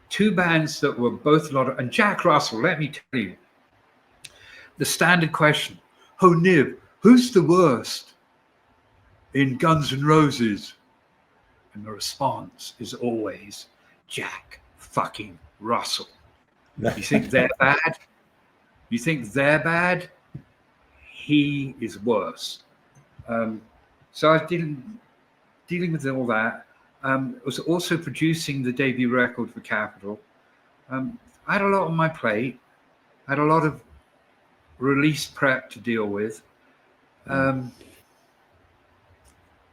S2: two bands that were both a lot of, and Jack Russell, let me tell you, the standard question, oh, Nib, who's the worst in Guns N' Roses? And the response is always Jack fucking Russell. You think they're bad? You think they're bad? He is worse. So I was dealing with all that. I was also producing the debut record for Capitol. I had a lot on my plate. I had a lot of release prep to deal with. And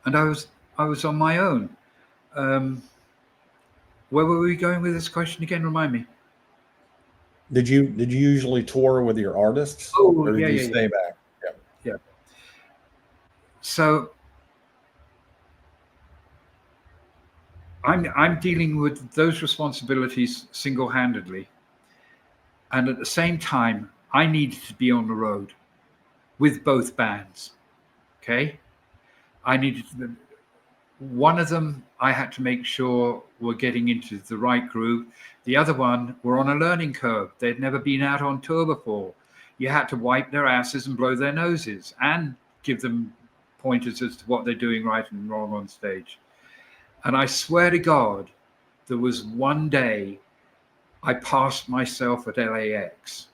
S2: I was on my own. Where were we going with this question again? Remind me.
S1: Did you usually tour with your artists, or did you stay back?
S2: Yeah. So I'm dealing with those responsibilities single-handedly, and at the same time, I needed to be on the road with both bands. Okay, I needed to, one of them I had to make sure were getting into the right groove. The other one were on a learning curve. They'd never been out on tour before. You had to wipe their asses and blow their noses and give them pointers as to what they're doing right and wrong on stage. And I swear to God, there was one day I passed myself at LAX,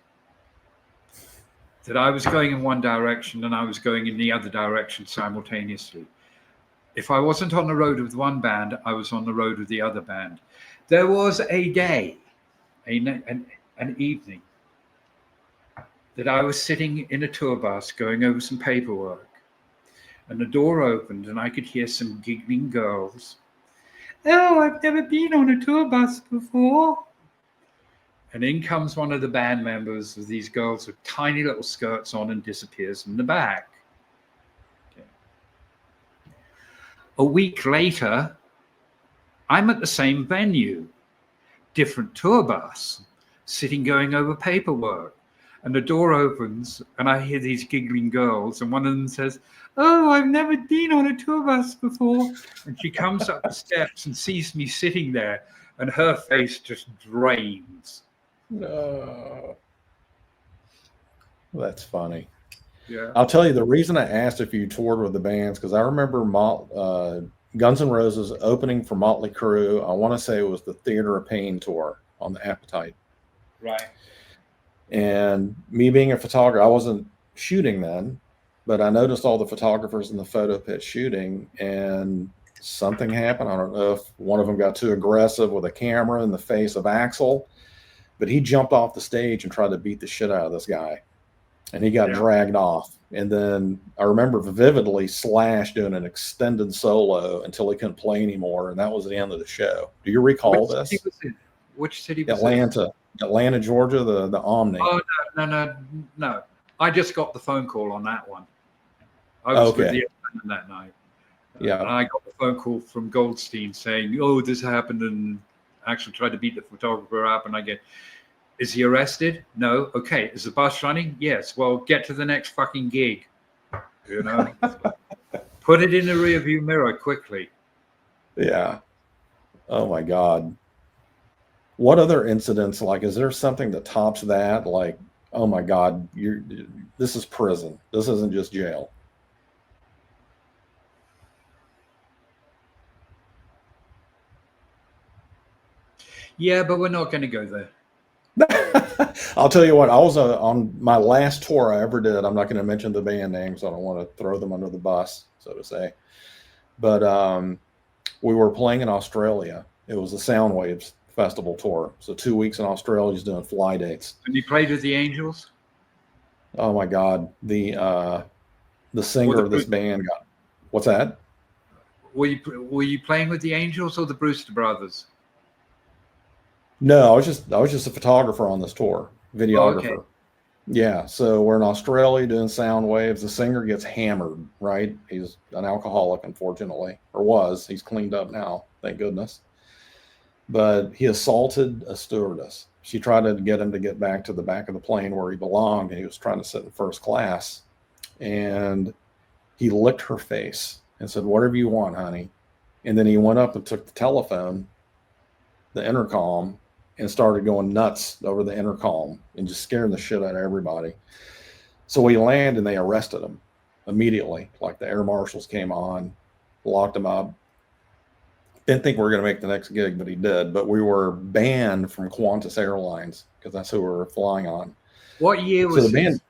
S2: that I was going in one direction and I was going in the other direction simultaneously. If I wasn't on the road with one band, I was on the road with the other band. There was a day, an evening, that I was sitting in a tour bus going over some paperwork, and the door opened and I could hear some giggling girls. Oh, I've never been on a tour bus before. And in comes one of the band members of these girls with tiny little skirts on and disappears in the back. Okay. A week later, I'm at the same venue, different tour bus, sitting going over paperwork. And the door opens and I hear these giggling girls, and one of them says, oh, I've never been on a tour bus before. And she comes up the steps and sees me sitting there, and her face just drains.
S1: No. That's funny.
S2: Yeah.
S1: I'll tell you the reason I asked if you toured with the bands, because I remember Guns N' Roses opening for Motley Crue. I want to say it was the Theater of Pain tour on the Appetite.
S2: Right.
S1: And me being a photographer, I wasn't shooting then, but I noticed all the photographers in the photo pit shooting, and something happened. I don't know if one of them got too aggressive with a camera in the face of Axl, but he jumped off the stage and tried to beat the shit out of this guy, and he got dragged off. And then I remember vividly Slash doing an extended solo until he couldn't play anymore, and that was the end of the show. Do you recall this?
S2: Which city was
S1: Atlanta. Atlanta, Georgia, the Omni.
S2: Oh, no. I just got the phone call on that one. I was with the Atlanta that night.
S1: Yeah.
S2: And I got the phone call from Goldstein saying, oh, this happened, and actually tried to beat the photographer up. And I get, is he arrested? No. Okay. Is the bus running? Yes. Well, get to the next fucking gig. You know? Put it in the rearview mirror quickly.
S1: Yeah. Oh, my God. What other incidents, like, is there something that tops that? Like, oh my God, this is prison. This isn't just jail.
S2: Yeah, but we're not going to go there.
S1: I'll tell you what, I was on my last tour I ever did. I'm not going to mention the band names. I don't want to throw them under the bus, so to say. But we were playing in Australia. It was the Soundwaves Festival tour. So 2 weeks in Australia, he's doing fly dates.
S2: And you played with the Angels?
S1: Oh my God. The singer of this band got, what's that?
S2: Were you playing with the Angels or the Brewster Brothers?
S1: No, I was just a photographer on this tour, videographer.
S2: Oh, okay.
S1: Yeah, so we're in Australia doing Soundwaves. The singer gets hammered, right? He's an alcoholic, unfortunately, or was. He's cleaned up now, thank goodness. But he assaulted a stewardess. She tried to get him to get back to the back of the plane where he belonged, and he was trying to sit in first class. And he licked her face and said, whatever you want, honey. And then he went up and took the telephone, the intercom, and started going nuts over the intercom and just scaring the shit out of everybody. So we landed and they arrested him immediately. Like the air marshals came on, locked him up. Didn't think we were going to make the next gig, but he did. But we were banned from Qantas Airlines because that's who we were flying on.
S2: What year was
S1: the band?
S2: this?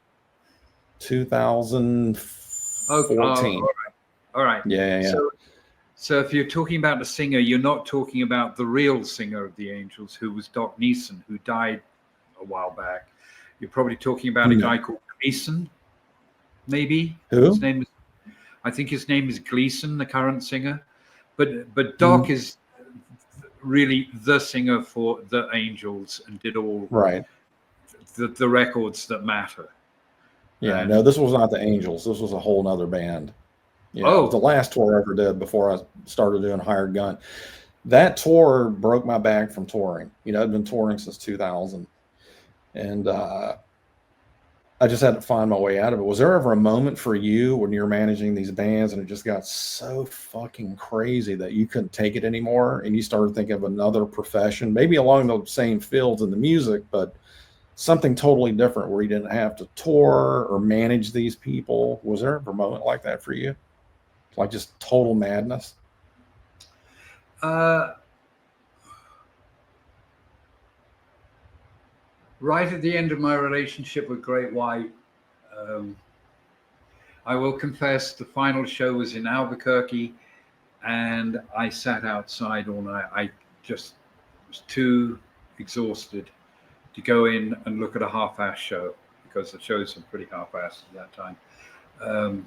S1: 2014.
S2: All right.
S1: Yeah.
S2: So if you're talking about the singer, you're not talking about the real singer of the Angels, who was Doc Neeson, who died a while back. You're probably talking about a guy called Gleason, maybe.
S1: Who?
S2: I think his name is Gleason, the current singer. But Doc is really the singer for the Angels and did all the records that matter.
S1: Yeah, no, this was not the Angels. This was a whole nother band. Yeah, it was the
S2: Oh,
S1: last tour I ever did before I started doing Hired Gun. That tour broke my back from touring. I'd been touring since 2000, and I just had to find my way out of it. Was there ever a moment for you when you're managing these bands and it just got so fucking crazy that you couldn't take it anymore and you started thinking of another profession, maybe along the same fields in the music, but something totally different where you didn't have to tour or manage these people? Was there ever a moment like that for you? Like just total madness?
S2: uh, right at the end of my relationship with Great White, um, I will confess the final show was in Albuquerque, and I sat outside all night. I just was too exhausted to go in and look at a half-ass show, because the shows were pretty half-assed at that time. Um,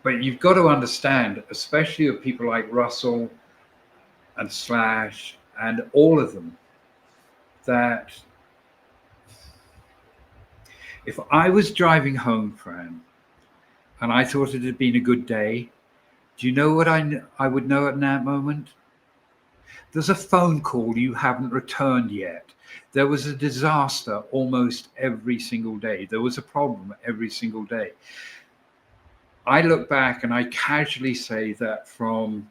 S2: but you've got to understand, especially with people like Russell and Slash and all of them, that if I was driving home, Fran, and I thought it had been a good day, do you know what I would know at that moment? There's a phone call you haven't returned yet. There was a disaster almost every single day. There was a problem every single day. I look back and I casually say that from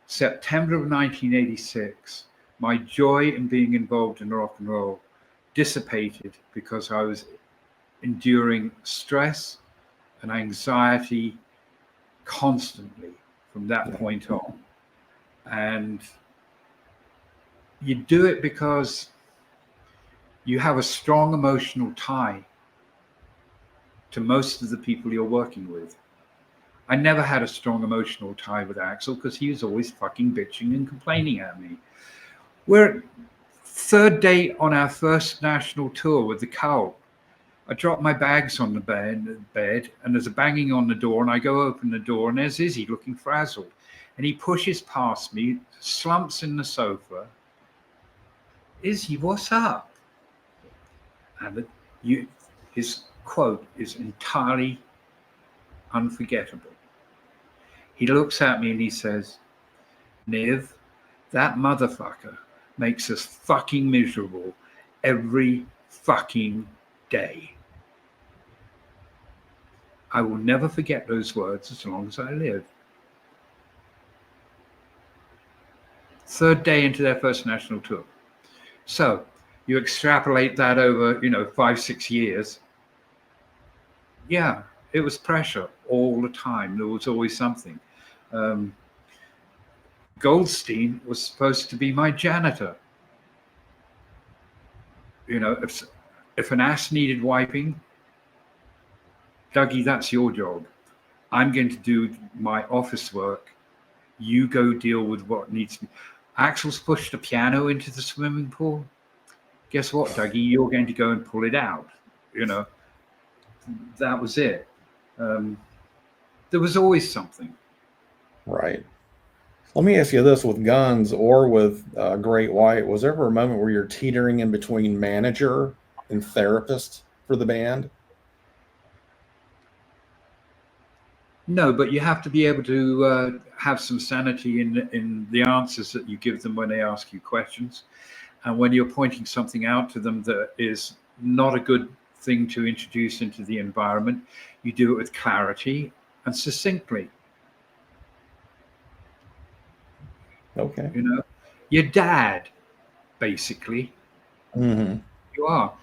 S2: September of 1986, my joy in being involved in rock and roll dissipated because I was enduring stress and anxiety constantly from that point on. And you do it because you have a strong emotional tie to most of the people you're working with. I never had a strong emotional tie with Axl because he was always fucking bitching and complaining at me. We're third day on our first national tour with the Cult. I drop my bags on the bed and there's a banging on the door, and I go open the door and there's Izzy looking frazzled. And he pushes past me, slumps in the sofa. Izzy, what's up? And his quote is entirely unforgettable. He looks at me and he says, Niv, that motherfucker makes us fucking miserable every fucking day. I will never forget those words as long as I live. Third day into their first national tour. So you extrapolate that over, 5-6 years. Yeah, it was pressure all the time. There was always something. Goldstein was supposed to be my janitor. If an ass needed wiping, Dougie, that's your job. I'm going to do my office work. You go deal with what needs to be. Axl's pushed a piano into the swimming pool. Guess what, Dougie? You're going to go and pull it out. That was it. There was always something.
S1: Right. Let me ask you this: with Guns or with Great White, was there ever a moment where you're teetering in between manager and therapist for the band?
S2: No, but you have to be able to have some sanity in the answers that you give them when they ask you questions. And when you're pointing something out to them that is not a good thing to introduce into the environment, you do it with clarity and succinctly.
S1: Okay.
S2: Your dad, basically.
S1: Mm-hmm.
S2: You are.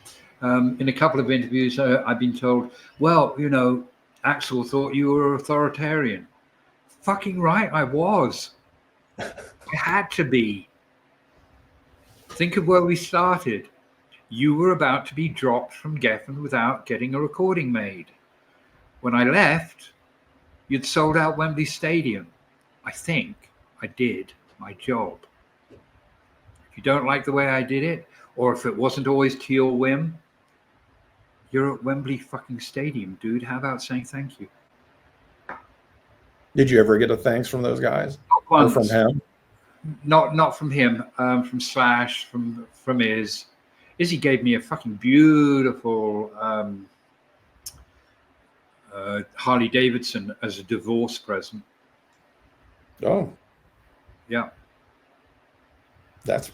S2: In a couple of interviews, I've been told, well, Axl thought you were authoritarian. Fucking right, I was. I had to be. Think of where we started. You were about to be dropped from Geffen without getting a recording made. When I left, you'd sold out Wembley Stadium. I think I did my job. If you don't like the way I did it, or if it wasn't always to your whim, you're at Wembley fucking Stadium, dude. How about saying thank you?
S1: Did you ever get a thanks from those guys? Or from him?
S2: Not from him. From Slash, from Izzy gave me a fucking beautiful Harley Davidson as a divorce present.
S1: Oh,
S2: Yeah.
S1: that's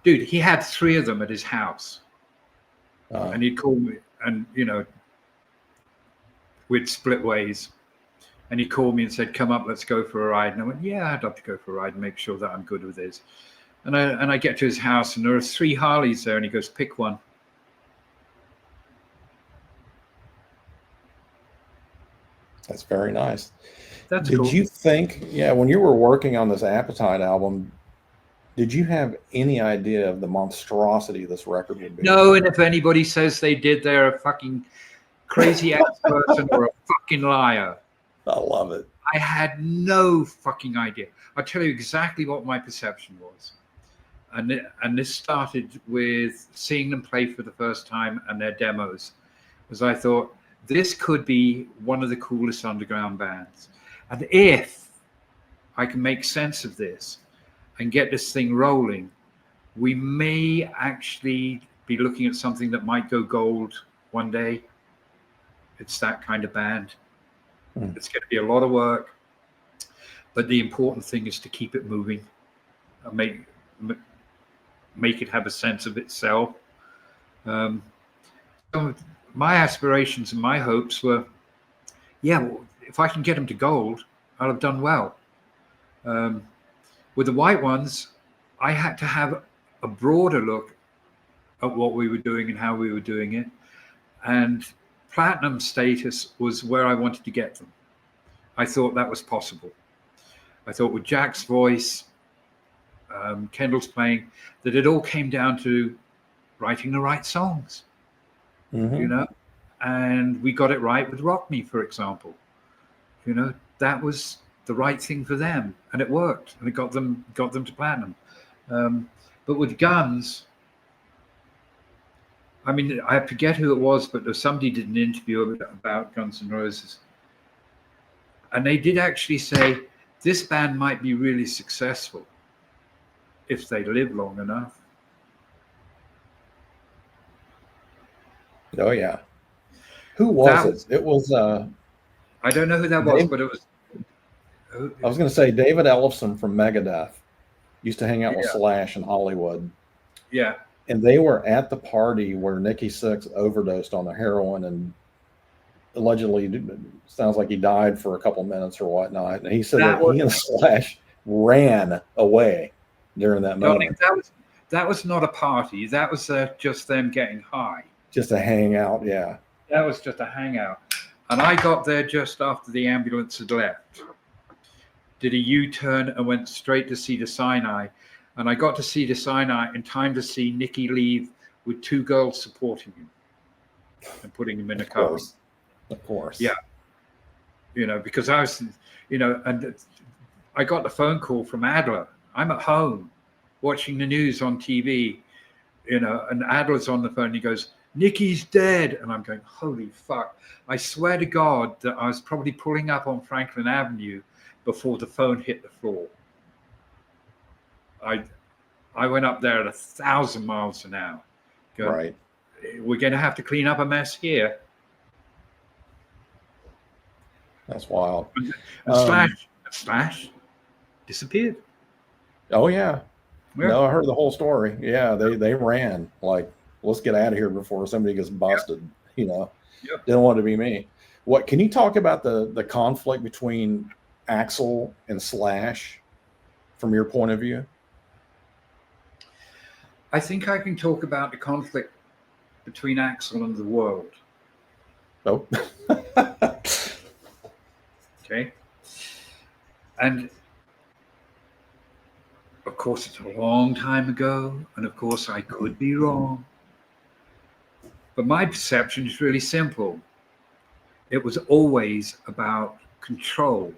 S2: He had 3 of them at his house.
S1: Uh,
S2: And he'd call me, and we'd split ways. And he called me and said, "Come up, let's go for a ride." And I went, "Yeah, I'd love to go for a ride and make sure that I'm good with this." And I get to his house, and there are 3 Harleys there, and he goes, "Pick one."
S1: That's very nice.
S2: That's
S1: Did
S2: cool.
S1: you think, when you were working on this Appetite album, did you have any idea of the monstrosity this record would be?
S2: No, and if anybody says they did, they're a fucking crazy ex-person or a fucking liar.
S1: I love it.
S2: I had no fucking idea. I'll tell you exactly what my perception was. And this started with seeing them play for the first time and their demos. Was I thought, this could be one of the coolest underground bands. And if I can make sense of this and get this thing rolling, we may actually be looking at something that might go gold one day. It's that kind of band. It's going to be a lot of work, but the important thing is to keep it moving and make it have a sense of itself. So my aspirations and my hopes were, if I can get them to gold, I'll have done well. With the White Ones, I had to have a broader look at what we were doing and how we were doing it. And platinum status was where I wanted to get them. I thought that was possible. I thought with Jack's voice, Kendall's playing, that it all came down to writing the right songs, and we got it right with Rock Me, for example. That was the right thing for them, and it worked, and it got them to platinum. But with Guns, I mean, I forget who it was, but somebody did an interview about Guns N' Roses, and they did actually say this band might be really successful if they live long enough.
S1: Oh yeah. Who was it? It was
S2: I don't know who that was, but it was.
S1: I was going to say David Ellefson from Megadeth used to hang out with Slash in Hollywood.
S2: Yeah.
S1: And they were at the party where Nikki Sixx overdosed on the heroin and allegedly sounds like he died for a couple minutes or whatnot. And he said that he and Slash ran away during that moment.
S2: That was not a party. That was just them getting high.
S1: Just a hangout, yeah.
S2: That was just a hangout. And I got there just after the ambulance had left. Did a U-turn and went straight to see the Sinai. And I got to see the Sinai in time to see Nicky leave with 2 girls supporting him and putting him in a car.
S1: Of course.
S2: Yeah. Because I was, and I got the phone call from Adler. I'm at home watching the news on TV, and Adler's on the phone. He goes, "Nicky's dead." And I'm going, holy fuck. I swear to God that I was probably pulling up on Franklin Avenue before the phone hit the floor. I went up there at 1,000 miles an hour.
S1: Right.
S2: We're going to have to clean up a mess here.
S1: That's wild.
S2: And Slash disappeared.
S1: Oh yeah. No, I heard the whole story. Yeah, they ran like, let's get out of here before somebody gets busted. Didn't want it to be me. What can you talk about the conflict between Axl and Slash from your point of view?
S2: I think I can talk about the conflict between Axl and the world.
S1: Oh.
S2: Okay. And of course, it's a long time ago, and of course, I could be wrong. But my perception is really simple. It was always about control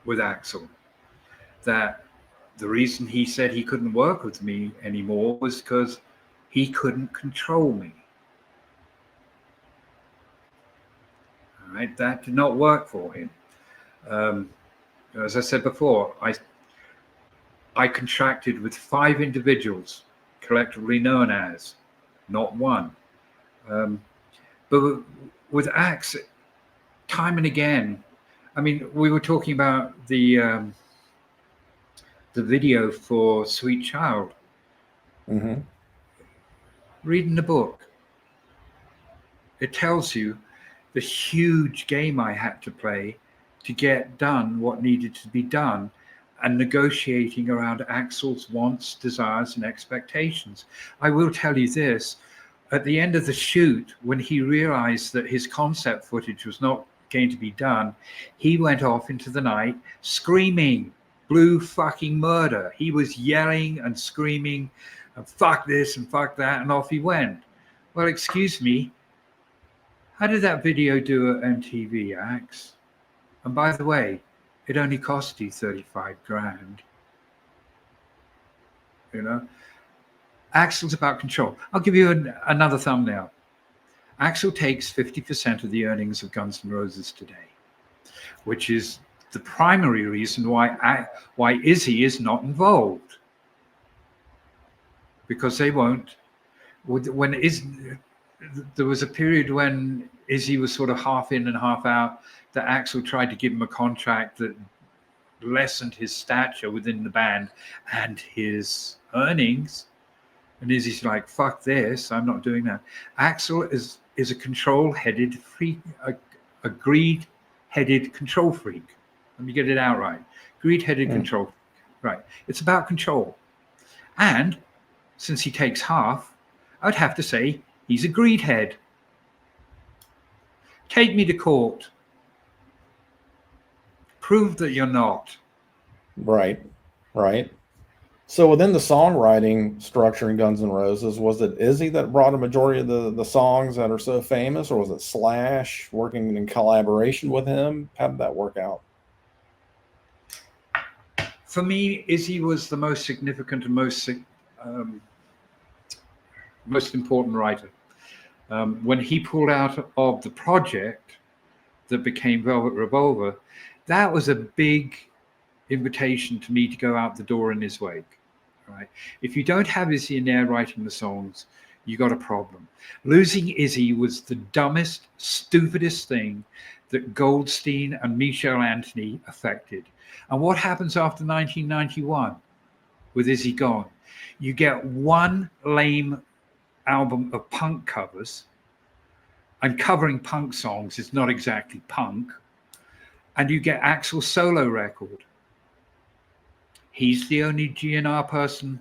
S2: with Axl. That the reason he said he couldn't work with me anymore was because he couldn't control me. All right, that did not work for him. As I said before, I contracted with 5 individuals, collectively known as, not one. But with Axe, time and again, I mean, we were talking about the video for Sweet Child.
S1: Mm-hmm.
S2: Reading the book, it tells you the huge game I had to play to get done what needed to be done, and negotiating around Axel's wants, desires, and expectations. I will tell you this, at the end of the shoot, when he realized that his concept footage was not going to be done, he went off into the night screaming blue fucking murder. He was yelling and screaming and fuck this and fuck that, and off he went. Well, excuse me, how did that video do at MTV, Axe? And by the way, it only cost you 35 grand. You know, Axel's about control. I'll give you another thumbnail. Axel takes 50% of the earnings of Guns N' Roses today, which is the primary reason why Izzy is not involved. Because they won't. There was a period when Izzy was sort of half in and half out, that Axel tried to give him a contract that lessened his stature within the band and his earnings. And Izzy's like, fuck this, I'm not doing that. Axel is a control-headed freak, a greed-headed control freak. Let me get it out right. Greed-headed control freak. Right. It's about control. And since he takes half, I'd have to say he's a greed head. Take me to court. Prove that you're not.
S1: Right. So within the songwriting structure in Guns N' Roses, was it Izzy that brought a majority of the songs that are so famous, or was it Slash working in collaboration with him? How did that work out?
S2: For me, Izzy was the most significant and most important writer. When he pulled out of the project that became Velvet Revolver, that was a big invitation to me to go out the door in his wake. Right? If you don't have Izzy in there writing the songs, you got a problem. Losing Izzy was the dumbest, stupidest thing that Goldstein and Michel Anthony affected. And what happens after 1991 with Izzy gone? You get one lame album of punk covers, and covering punk songs is not exactly punk, and you get Axel's solo record. He's the only GNR person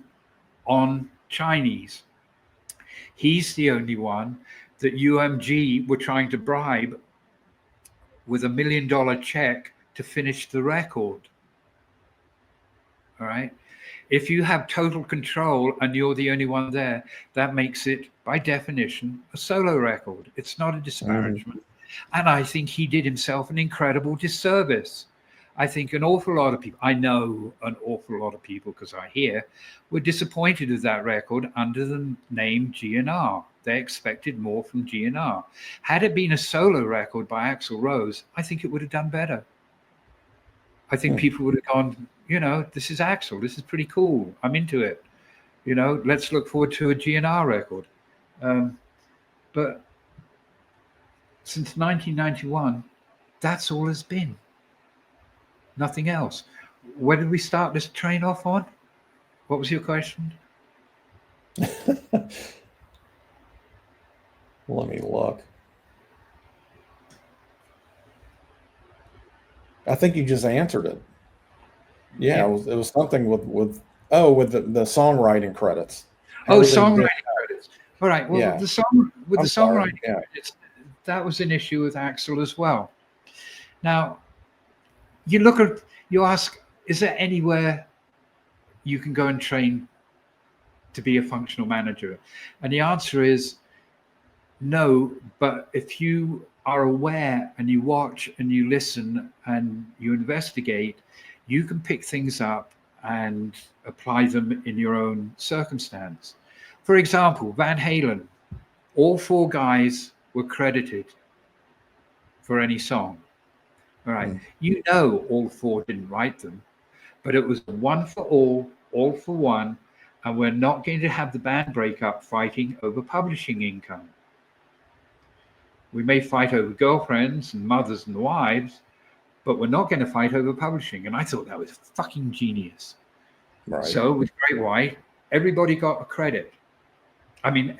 S2: on Chinese. He's the only one that UMG were trying to bribe with $1 million check to finish the record. All right. If you have total control and you're the only one there, that makes it, by definition, a solo record. It's not a disparagement. And I think he did himself an incredible disservice. I think an awful lot of people, I know an awful lot of people, because I hear, were disappointed with that record under the name GNR. They expected more from GNR. Had it been a solo record by Axl Rose, I think it would have done better. I think people would have gone, you know, this is Axl. This is pretty cool. I'm into it. You know, let's look forward to a GNR record. But since 1991, that's all it's been. Nothing else. Where did we start this train off on? What was your question?
S1: Let me look. I think you just answered it. Yeah, it was something with the songwriting credits.
S2: Songwriting credits. All right. Well,
S1: yeah.
S2: the songwriting credits, that was an issue with Axl as well. Now, you ask, is there anywhere you can go and train to be a functional manager? And the answer is no, but if you are aware and you watch and you listen and you investigate, you can pick things up and apply them in your own circumstance. For example, Van Halen, all 4 guys were credited for any song. All right. You know, all 4 didn't write them, but it was one for all for one, and we're not going to have the band break up fighting over publishing income. We may fight over girlfriends and mothers and wives, but we're not going to fight over publishing. And I thought that was fucking genius.
S1: Right.
S2: So with Great White, everybody got a credit. I mean,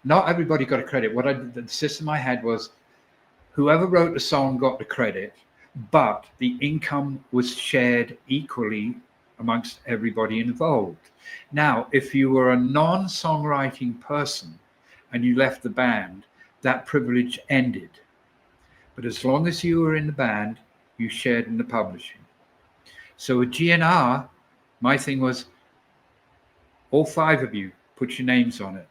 S2: not everybody got a credit. The system I had was whoever wrote the song got the credit, but the income was shared equally amongst everybody involved. Now, if you were a non-songwriting person and you left the band, that privilege ended. But as long as you were in the band, you shared in the publishing. So with GNR, my thing was, all 5 of you put your names on it.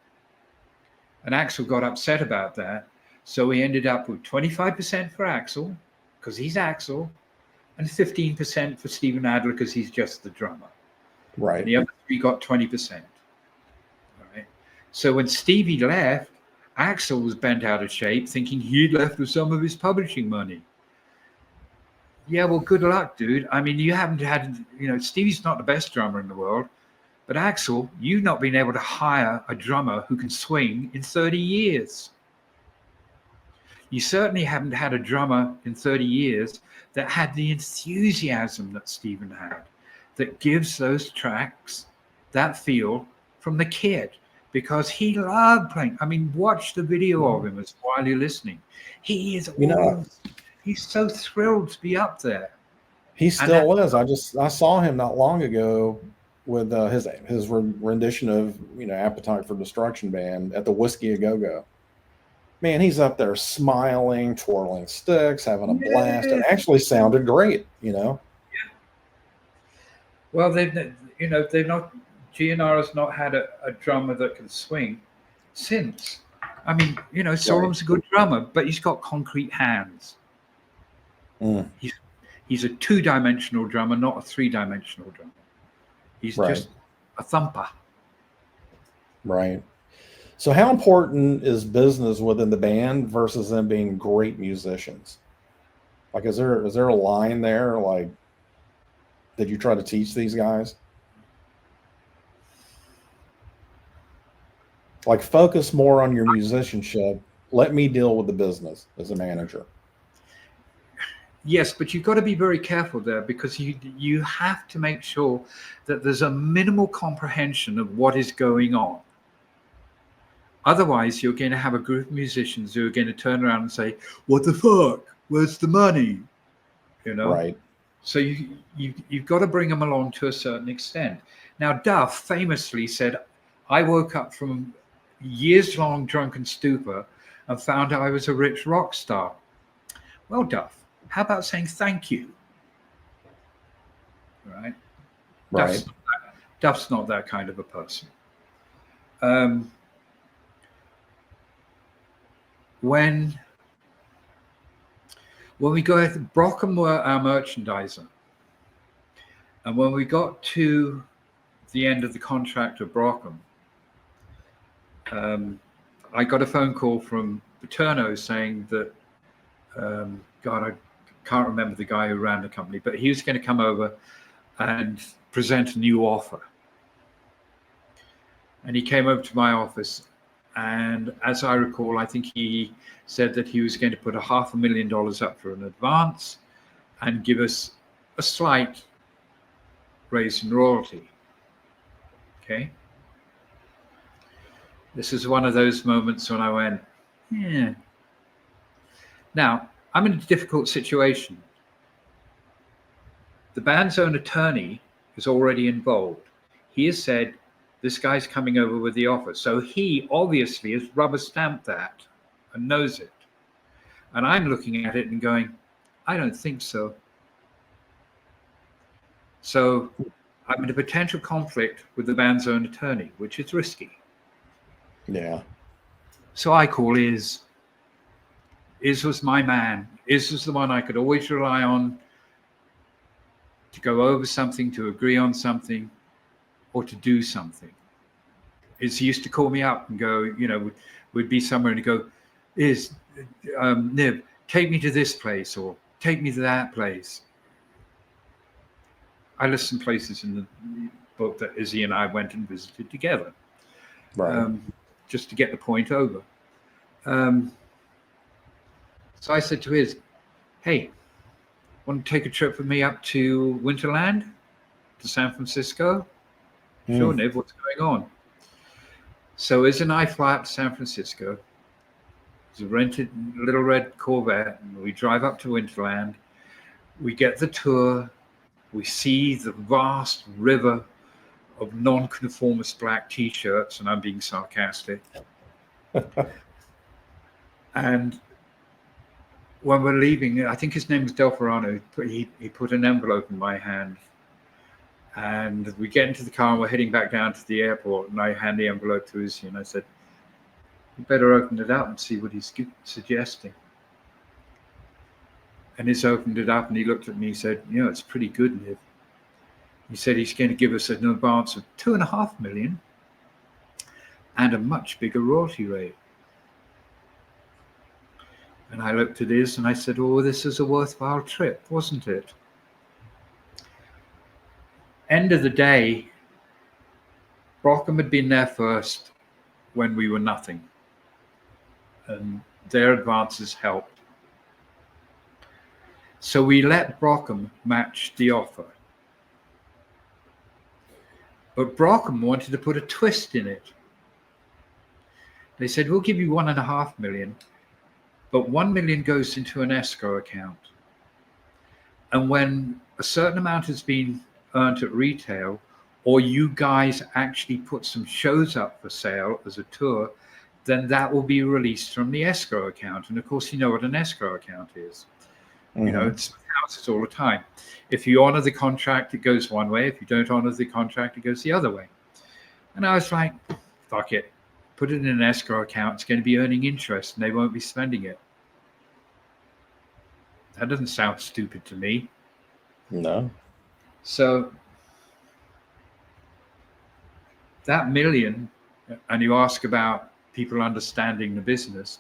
S2: And Axel got upset about that. So we ended up with 25% for Axel, because he's Axel, and 15% for Steven Adler, because he's just the drummer.
S1: Right.
S2: And the other 3 got 20%. All right. So when Stevie left, Axel was bent out of shape, thinking he'd left with some of his publishing money. Yeah, well, good luck, dude. I mean, you haven't had, Stevie's not the best drummer in the world, but Axel, you've not been able to hire a drummer who can swing in 30 years. You certainly haven't had a drummer in 30 years that had the enthusiasm that Steven had, that gives those tracks that feel from the kid, because he loved playing. I mean, watch the video of him while you're listening. He is he's so thrilled to be up there.
S1: He still is. I saw him not long ago with his rendition of Appetite for Destruction band at the Whiskey A Go Go. Man, he's up there smiling, twirling sticks, having a blast. It actually sounded great,
S2: Yeah. Well, they've not. GNR has not had a drummer that can swing since. I mean, Solom's a good drummer, but he's got concrete hands.
S1: Mm.
S2: He's a 2-dimensional drummer, not a 3-dimensional drummer. He's just a thumper.
S1: Right. So how important is business within the band versus them being great musicians? Like, is there a line there? Like, did you try to teach these guys? Like, focus more on your musicianship. Let me deal with the business as a manager.
S2: Yes, but you've got to be very careful there, because you have to make sure that there's a minimal comprehension of what is going on. Otherwise, you're going to have a group of musicians who are going to turn around and say, "What the fuck? Where's the money?"
S1: Right.
S2: So you've got to bring them along to a certain extent. Now, Duff famously said, "I woke up from years-long drunken stupor and found I was a rich rock star." Well, Duff, how about saying thank you? Right?
S1: Right.
S2: Duff's not that kind of a person. When we go, Brockham were our merchandiser, and when we got to the end of the contract of Brockham, I got a phone call from Paterno saying that, God, I can't remember the guy who ran the company, but he was going to come over and present a new offer. And he came over to my office, and as I recall, I think he said that he was going to put $500,000 up for an advance and give us a slight raise in royalty. Okay. This is one of those moments when I went, yeah. Now, I'm in a difficult situation. The band's own attorney is already involved. He has said, this guy's coming over with the offer. So he obviously has rubber stamped that and knows it. And I'm looking at it and going, I don't think so. So I'm in a potential conflict with the band's own attorney, which is risky.
S1: Yeah.
S2: So I call Iz. Iz was my man. Iz was the one I could always rely on to go over something, to agree on something, or to do something. Iz used to call me up and go, we'd be somewhere and he'd go, Iz, Niv, take me to this place or take me to that place. I listed places in the book that Izzy and I went and visited together.
S1: Right.
S2: Just to get the point over. So I said to Iz, hey, want to take a trip with me up to Winterland, to San Francisco? Sure, Niv, what's going on? So Iz and I fly up to San Francisco. It's a rented little red Corvette, and we drive up to Winterland. We get the tour. We see the vast river of non-conformist black T-shirts, and I'm being sarcastic. And when we're leaving, I think his name was Del Ferrano, he put an envelope in my hand. And we get into the car and we're heading back down to the airport, and I hand the envelope to Izzy and I said, you better open it up and see what he's suggesting. And Izzy opened it up and he looked at me and said, you know, it's pretty good, Niv. He said he's going to give us an advance of $2.5 million and a much bigger royalty rate. And I looked at Iz and I said, oh, this is a worthwhile trip, wasn't it? End of the day, Brockham had been there first when we were nothing. And their advances helped. So we let Brockham match the offer. But Brockham wanted to put a twist in it. They said, we'll give you $1.5 million, but $1 million goes into an escrow account. And when a certain amount has been earned at retail, or you guys actually put some shows up for sale as a tour, then that will be released from the escrow account. And of course, you know what an escrow account is. Mm-hmm. You know, it's houses all the time. If you honor the contract, it goes one way. If you don't honor the contract, it goes the other way. And I was like, fuck it. Put it in an escrow account. It's going to be earning interest and they won't be spending it. That doesn't sound stupid to me.
S1: No.
S2: So that $1 million, and you ask about people understanding the business,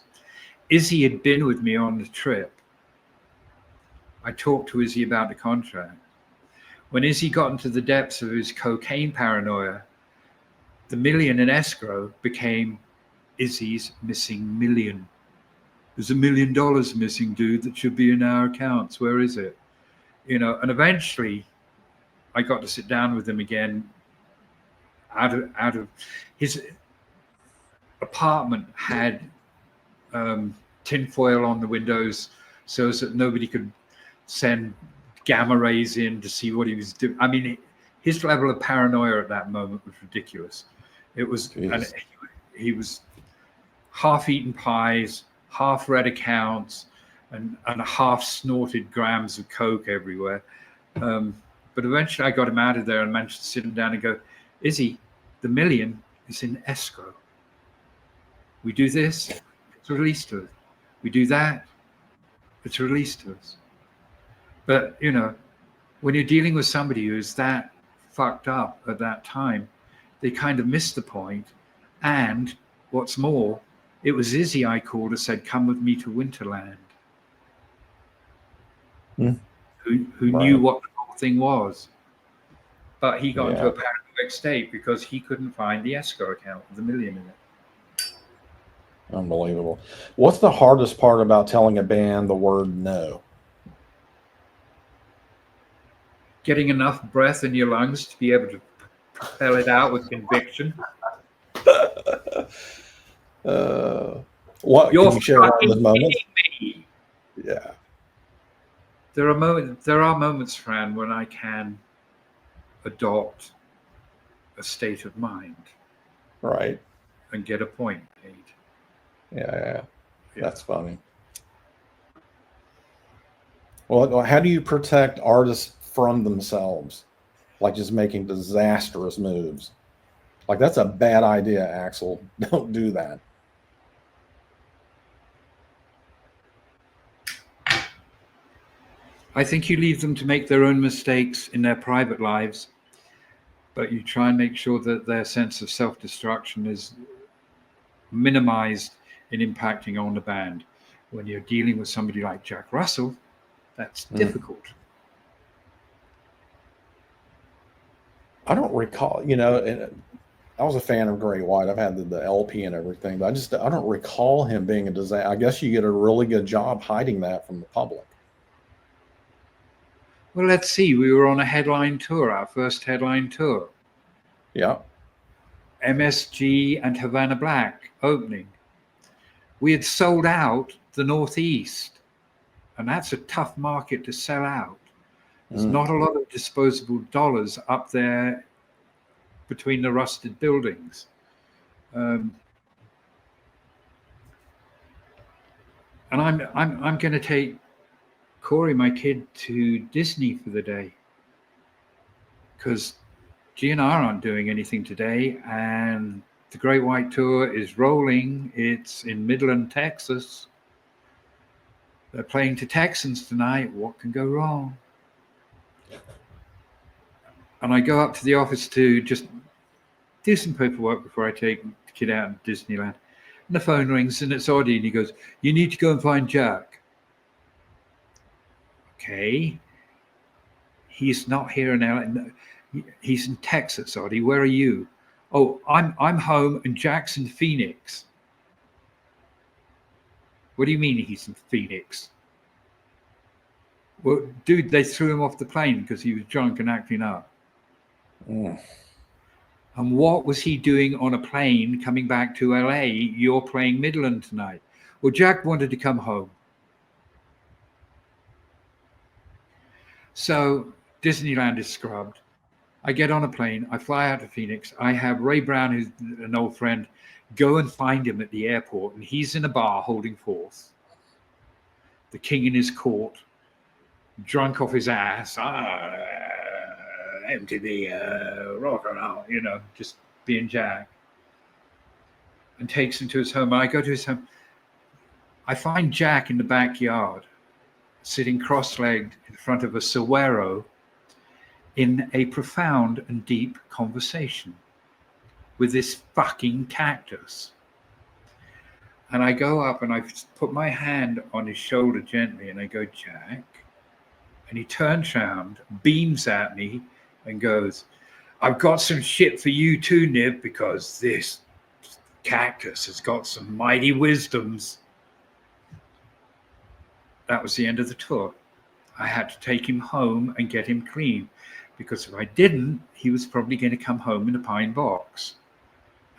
S2: Izzy had been with me on the trip. I talked to Izzy about the contract. When Izzy got into the depths of his cocaine paranoia, the $1 million in escrow became Izzy's missing $1 million. There's $1 million missing, dude, that should be in our accounts. Where is it? You know, and eventually I got to sit down with him again. Out of his apartment had tinfoil on the windows so that nobody could send gamma rays in to see what he was doing. I mean, his level of paranoia at that moment was ridiculous. It was, and he was half-eaten pies, half-read accounts, and half-snorted grams of coke everywhere. But eventually I got him out of there and managed to sit him down and go, Izzy, the $1 million is in escrow. We do this, it's released to us. We do that, it's released to us. But, you know, when you're dealing with somebody who's that fucked up at that time, they kind of missed the point. And what's more, it was Izzy I called and said, come with me to Winterland. Who knew what the whole thing was. But he got into a paranoid state because he couldn't find the escrow account with $1 million in it.
S1: Unbelievable. What's the hardest part about telling a band the word no?
S2: Getting enough breath in your lungs to be able to propel it out with conviction.
S1: What
S2: You're
S1: can you share one of those moments?
S2: Me.
S1: Yeah.
S2: There are moments, Fran, when I can adopt a state of mind.
S1: Right.
S2: And get a point made.
S1: Yeah. That's funny. Well, how do you protect artists from themselves? Like just making disastrous moves. Like that's a bad idea, Axel. Don't do that.
S2: I think you leave them to make their own mistakes in their private lives, but you try and make sure that their sense of self-destruction is minimized in impacting on the band. When you're dealing with somebody like Jack Russell, that's difficult.
S1: I don't recall, you know, I was a fan of Great White. I've had the LP and everything, but I don't recall him being a disaster. I guess you get a really good job hiding that from the public.
S2: Well, let's see. We were on a headline tour, our first headline tour.
S1: Yeah.
S2: MSG and Havana Black opening. We had sold out the Northeast, and that's a tough market to sell out. There's not a lot of disposable dollars up there between the rusted buildings. And I'm going to take Corey, my kid, to Disney for the day, because GNR aren't doing anything today, and the Great White Tour is rolling. It's in Midland, Texas. They're playing to Texans tonight. What can go wrong? And I go up to the office to just do some paperwork before I take the kid out in Disneyland. And the phone rings, and it's Audie, and he goes, "You need to go and find Jack." Okay. He's not here in LA. He's in Texas, Audie. Where are you? Oh, I'm home, and Jack's in Phoenix. What do you mean he's in Phoenix? Well, dude, they threw him off the plane because he was drunk and acting up. And what was he doing on a plane coming back to LA? You're playing Midland tonight. Well, Jack wanted to come home. So Disneyland is scrubbed. I get on a plane. I fly out to Phoenix. I have Ray Brown, who's an old friend, go and find him at the airport. And he's in a bar holding forth. The king in his court, drunk off his ass. MTV, rock and roll, just being Jack. And takes him to his home. I go to his home. I find Jack in the backyard, sitting cross-legged in front of a Sowero in a profound and deep conversation with this fucking cactus. And I go up and I put my hand on his shoulder gently and I go, "Jack." And he turns around, beams at me and goes, "I've got some shit for you too, Nib, because this cactus has got some mighty wisdoms." That was the end of the tour. I had to take him home and get him clean, because if I didn't, he was probably going to come home in a pine box.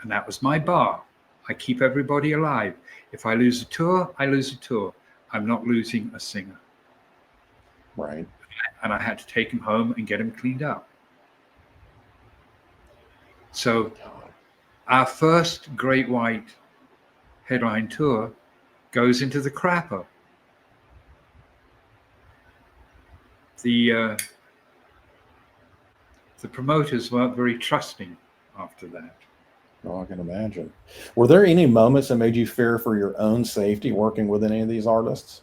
S2: And that was my bar. I keep everybody alive. If I lose a tour, I lose a tour. I'm not losing a singer.
S1: Right.
S2: And I had to take him home and get him cleaned up. So our first Great White headline tour goes into the crapper. The promoters weren't very trusting after that.
S1: Oh, I can imagine. Were there any moments that made you fear for your own safety working with any of these artists?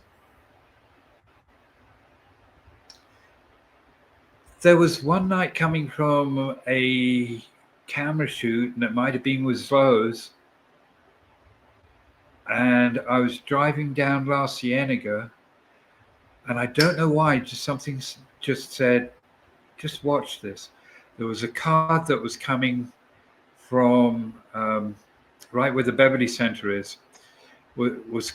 S2: There was one night coming from a camera shoot, and it might have been with Lowe's, and I was driving down La Cienega, and I don't know why, just something just said, "Just watch this." There was a car that was coming from right where the Beverly Center is, was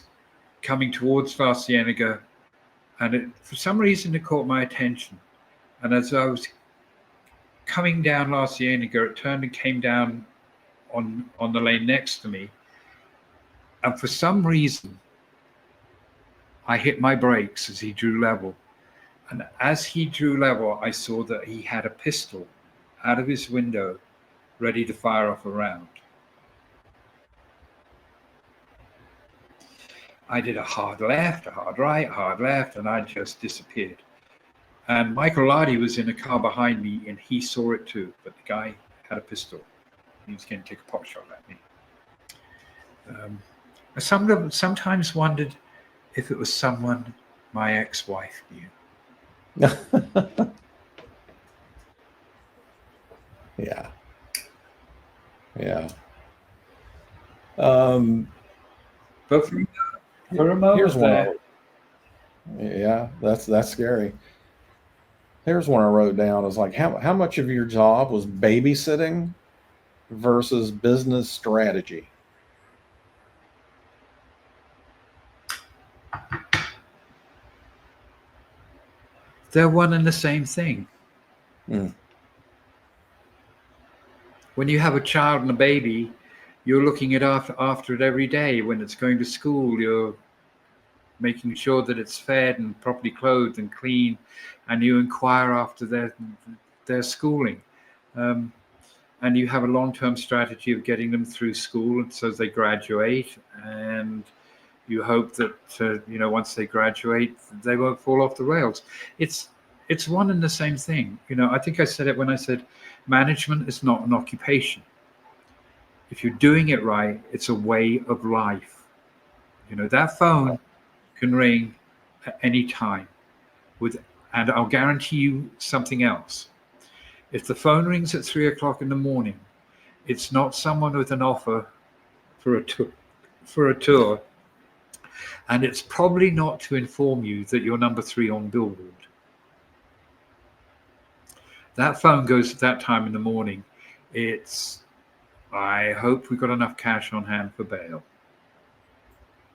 S2: coming towards La Cienega, and for some reason it caught my attention. And as I was coming down La Cienega, it turned and came down on the lane next to me. And for some reason, I hit my brakes as he drew level. And as he drew level, I saw that he had a pistol out of his window, ready to fire off a round. I did a hard left, a hard right, hard left, and I just disappeared. And Michael Lardy was in a car behind me, and he saw it too. But the guy had a pistol. He was going to take a pot shot at me. I sometimes wondered if it was someone my ex-wife knew.
S1: Yeah. Yeah.
S2: But for a moment
S1: Here's
S2: there,
S1: yeah, that's scary. Here's one I wrote down. Is like, how much of your job was babysitting versus business strategy?
S2: They're one and the same thing.
S1: Mm.
S2: When you have a child and a baby, you're looking at after it every day. When it's going to school, you're making sure that it's fed and properly clothed and clean, and you inquire after their schooling. And you have a long-term strategy of getting them through school so they graduate, and you hope that once they graduate, they won't fall off the rails. It's one and the same thing. I think I said it when I said management is not an occupation. If you're doing it right, it's a way of life. That phone can ring at any time, and I'll guarantee you something else. If the phone rings at 3 o'clock in the morning, it's not someone with an offer for a tour, and it's probably not to inform you that you're number 3 on Billboard. That phone goes at that time in the morning. It's, I hope we've got enough cash on hand for bail,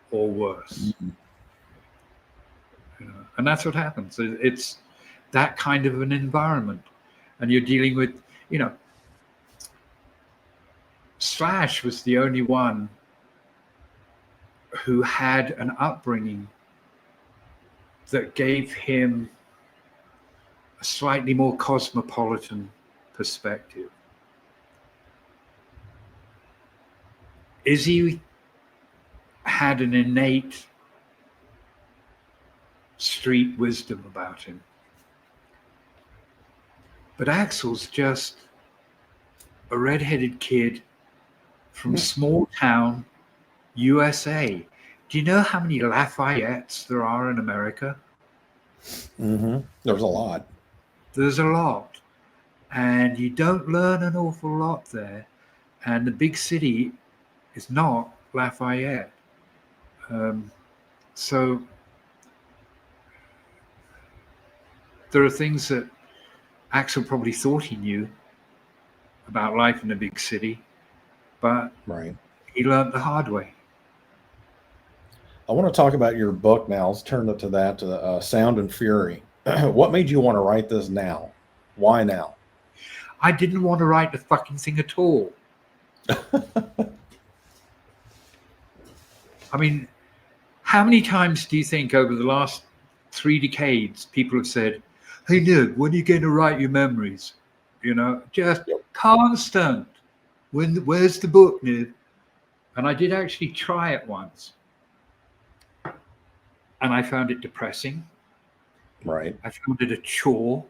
S2: or worse.
S1: Mm-hmm.
S2: And that's what happens. It's that kind of an environment, and you're dealing with, Slash was the only one who had an upbringing that gave him a slightly more cosmopolitan perspective. Izzy had an innate street wisdom about him. But Axel's just a red-headed kid from small town USA. Do you know how many Lafayettes there are in America?
S1: Mm-hmm. There's a lot.
S2: There's a lot. And you don't learn an awful lot there. And the big city is not Lafayette. So there are things that Axel probably thought he knew about life in a big city, but
S1: Right.
S2: he learned the hard way.
S1: I want to talk about your book now. Let's turn it to that, Sound and Fury. What made you want to write this now? Why now?
S2: I didn't want to write the fucking thing at all. I mean, how many times do you think over the last 3 decades people have said, "Hey, Niv, when are you going to write your memories?" Just constant. Where's the book, Niv? And I did actually try it once. And I found it depressing.
S1: Right.
S2: I found it a chore.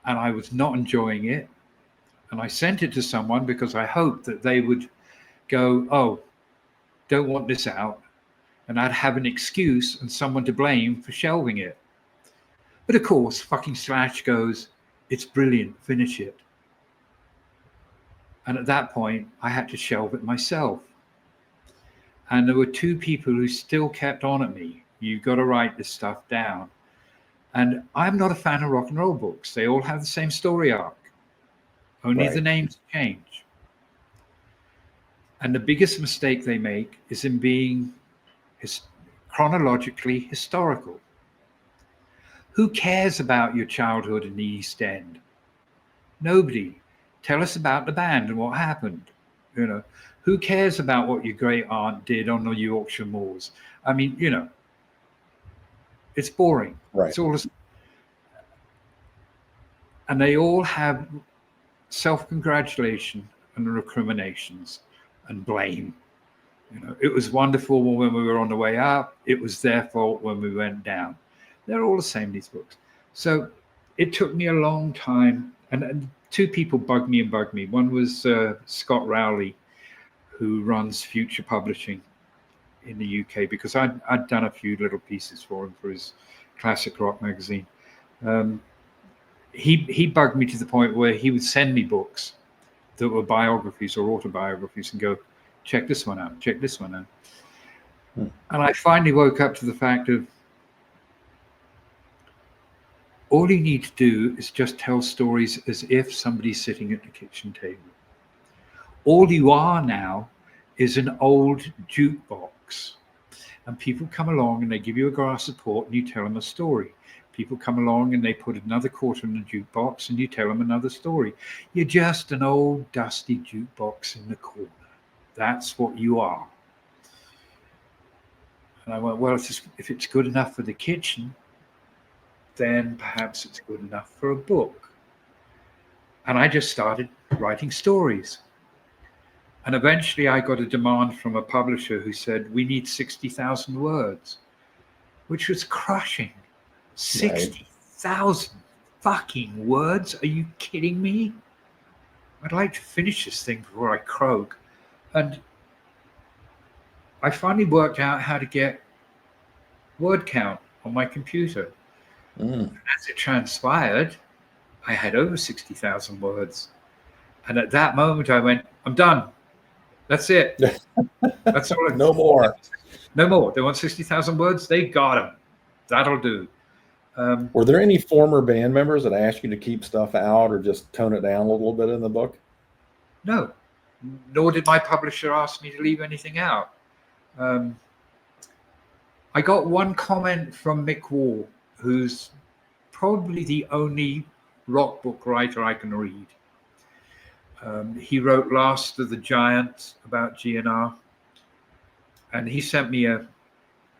S2: And I was not enjoying it. And I sent it to someone because I hoped that they would go, "Oh, don't want this out." And I'd have an excuse and someone to blame for shelving it. But of course, fucking Slash goes, "It's brilliant, finish it." And at that point, I had to shelve it myself. And there were 2 people who still kept on at me. "You've got to write this stuff down." And I'm not a fan of rock and roll books. They all have the same story arc. Only
S1: Right.
S2: the names change. And the biggest mistake they make is in being chronologically historical. Who cares about your childhood in the East End? Nobody. Tell us about the band and what happened. Who cares about what your great aunt did on the Yorkshire moors? I mean, it's boring.
S1: Right.
S2: It's all, and they all have self-congratulation and recriminations and blame. It was wonderful when we were on the way up. It was their fault when we went down. They're all the same, these books. So it took me a long time. And 2 people bugged me. One was Scott Rowley, who runs Future Publishing in the UK, because I'd done a few little pieces for him for his classic rock magazine. He bugged me to the point where he would send me books that were biographies or autobiographies and go, "Check this one out, check this one out." And I finally woke up to the fact of, all you need to do is just tell stories as if somebody's sitting at the kitchen table. All you are now is an old jukebox. And people come along and they give you a glass of port and you tell them a story. People come along and they put another quarter in the jukebox and you tell them another story. You're just an old dusty jukebox in the corner. That's what you are. And I went, well, if it's good enough for the kitchen, then perhaps it's good enough for a book. And I just started writing stories. And eventually I got a demand from a publisher who said, we need 60,000 words, which was crushing. 60,000 fucking words? Are you kidding me? I'd like to finish this thing before I croak. And I finally worked out how to get word count on my computer. As it transpired, I had over 60,000 words. And at that moment I went, I'm done. That's it. That's all.
S1: No more.
S2: No more. They want 60,000 words. They got them. That'll do.
S1: Were there any former band members that asked you to keep stuff out or just tone it down a little bit in the book?
S2: No. Nor did my publisher ask me to leave anything out. I got one comment from Mick Wall, who's probably the only rock book writer I can read. He wrote Last of the Giants about GNR, and he sent me an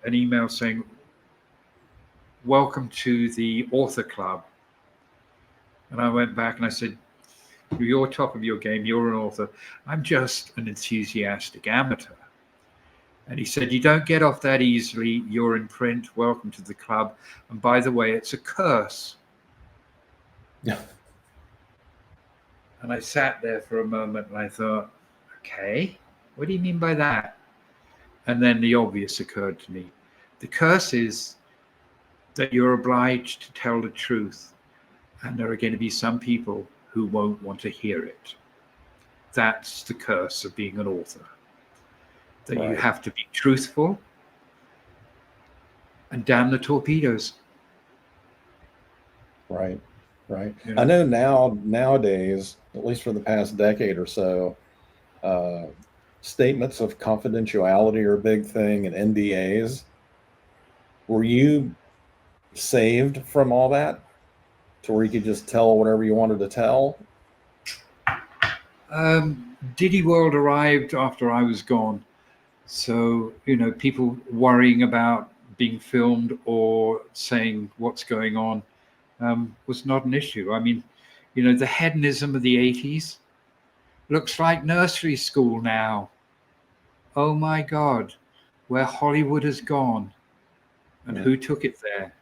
S2: email saying, welcome to the author club. And I went back and I said, you're top of your game, you're an author. I'm just an enthusiastic amateur. And he said, you don't get off that easily. You're in print. Welcome to the club. And by the way, it's a curse.
S1: Yeah.
S2: And I sat there for a moment and I thought, okay, what do you mean by that? And then the obvious occurred to me. The curse is that you're obliged to tell the truth. And there are going to be some people who won't want to hear it. That's the curse of being an author. That you have to be truthful and damn the torpedoes.
S1: Right. Right.
S2: Yeah.
S1: I know nowadays, at least for the past decade or so, statements of confidentiality are a big thing, and NDAs. Were you saved from all that to where you could just tell whatever you wanted to tell?
S2: Diddy World arrived after I was gone. So, people worrying about being filmed or saying what's going on was not an issue. I mean, the hedonism of the 80s looks like nursery school now. Oh my God, where Hollywood has gone and who took it there?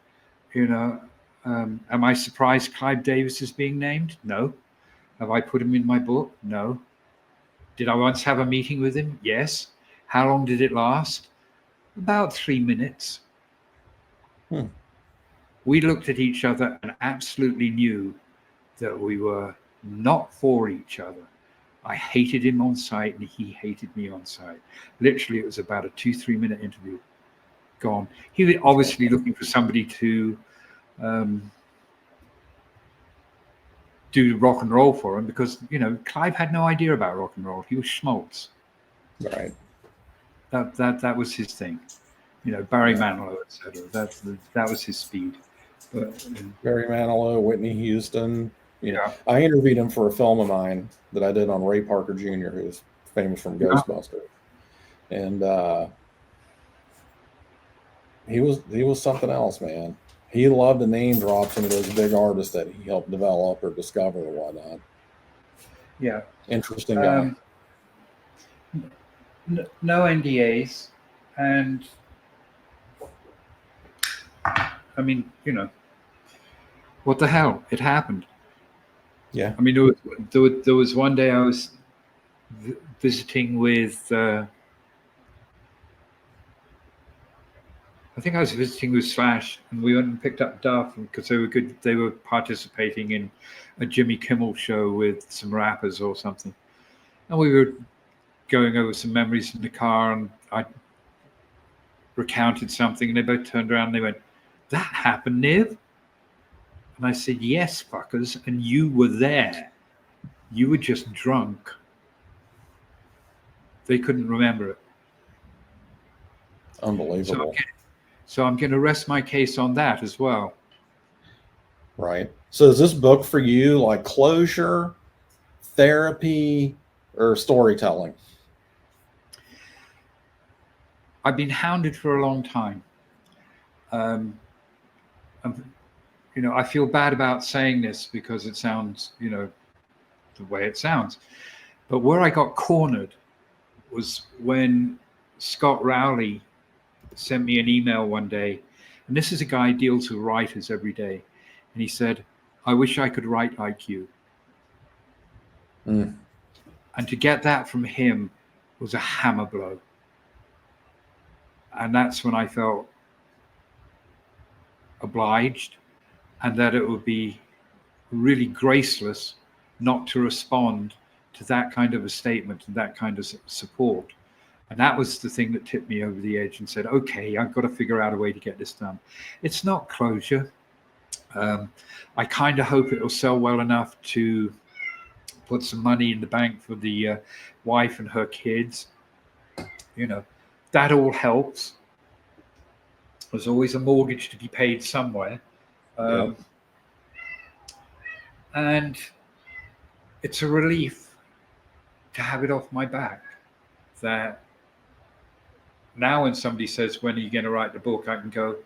S2: Am I surprised Clive Davis is being named? No. Have I put him in my book? No. Did I once have a meeting with him? Yes. How long did it last? About 3 minutes. We looked at each other and absolutely knew that we were not for each other. I hated him on site and he hated me on site. Literally, it was about a 2-3 minute interview. Gone. He was obviously looking for somebody to do rock and roll for him because, Clive had no idea about rock and roll. He was schmaltz.
S1: Right.
S2: That was his thing. Barry Manilow, etc. That was his speed. But
S1: Barry Manilow, Whitney Houston.
S2: Yeah.
S1: I interviewed him for a film of mine that I did on Ray Parker Jr., who's famous from Ghostbusters. And he was something else, man. He loved to name drop some of those big artists that he helped develop or discover or whatnot.
S2: Yeah.
S1: Interesting guy.
S2: No NDAs. And I mean, what the hell? It happened.
S1: Yeah.
S2: I mean, there was one day I was visiting with, I think I was visiting with Slash, and we went and picked up Duff because they were good. They were participating in a Jimmy Kimmel show with some rappers or something. And we were going over some memories in the car, and I recounted something, and they both turned around and they went, "That happened, Niv?" And I said, "Yes, fuckers, and you were there. You were just drunk." they couldn't remember it.
S1: Unbelievable.
S2: So I'm going to rest my case on that as well.
S1: Right. So is this book for you like closure, therapy, or storytelling?
S2: I've been hounded for a long time. I feel bad about saying this because it sounds, the way it sounds. But where I got cornered was when Scott Rowley sent me an email one day. And this is a guy who deals with writers every day. And he said, I wish I could write like you.
S1: Mm.
S2: And to get that from him was a hammer blow. And that's when I felt obliged, and that it would be really graceless not to respond to that kind of a statement and that kind of support. And that was the thing that tipped me over the edge and said, okay, I've got to figure out a way to get this done. It's not closure. I kind of hope it'll sell well enough to put some money in the bank for the wife and her kids. That all helps. There's always a mortgage to be paid somewhere. And it's a relief to have it off my back. That now when somebody says, when are you going to write the book? I can go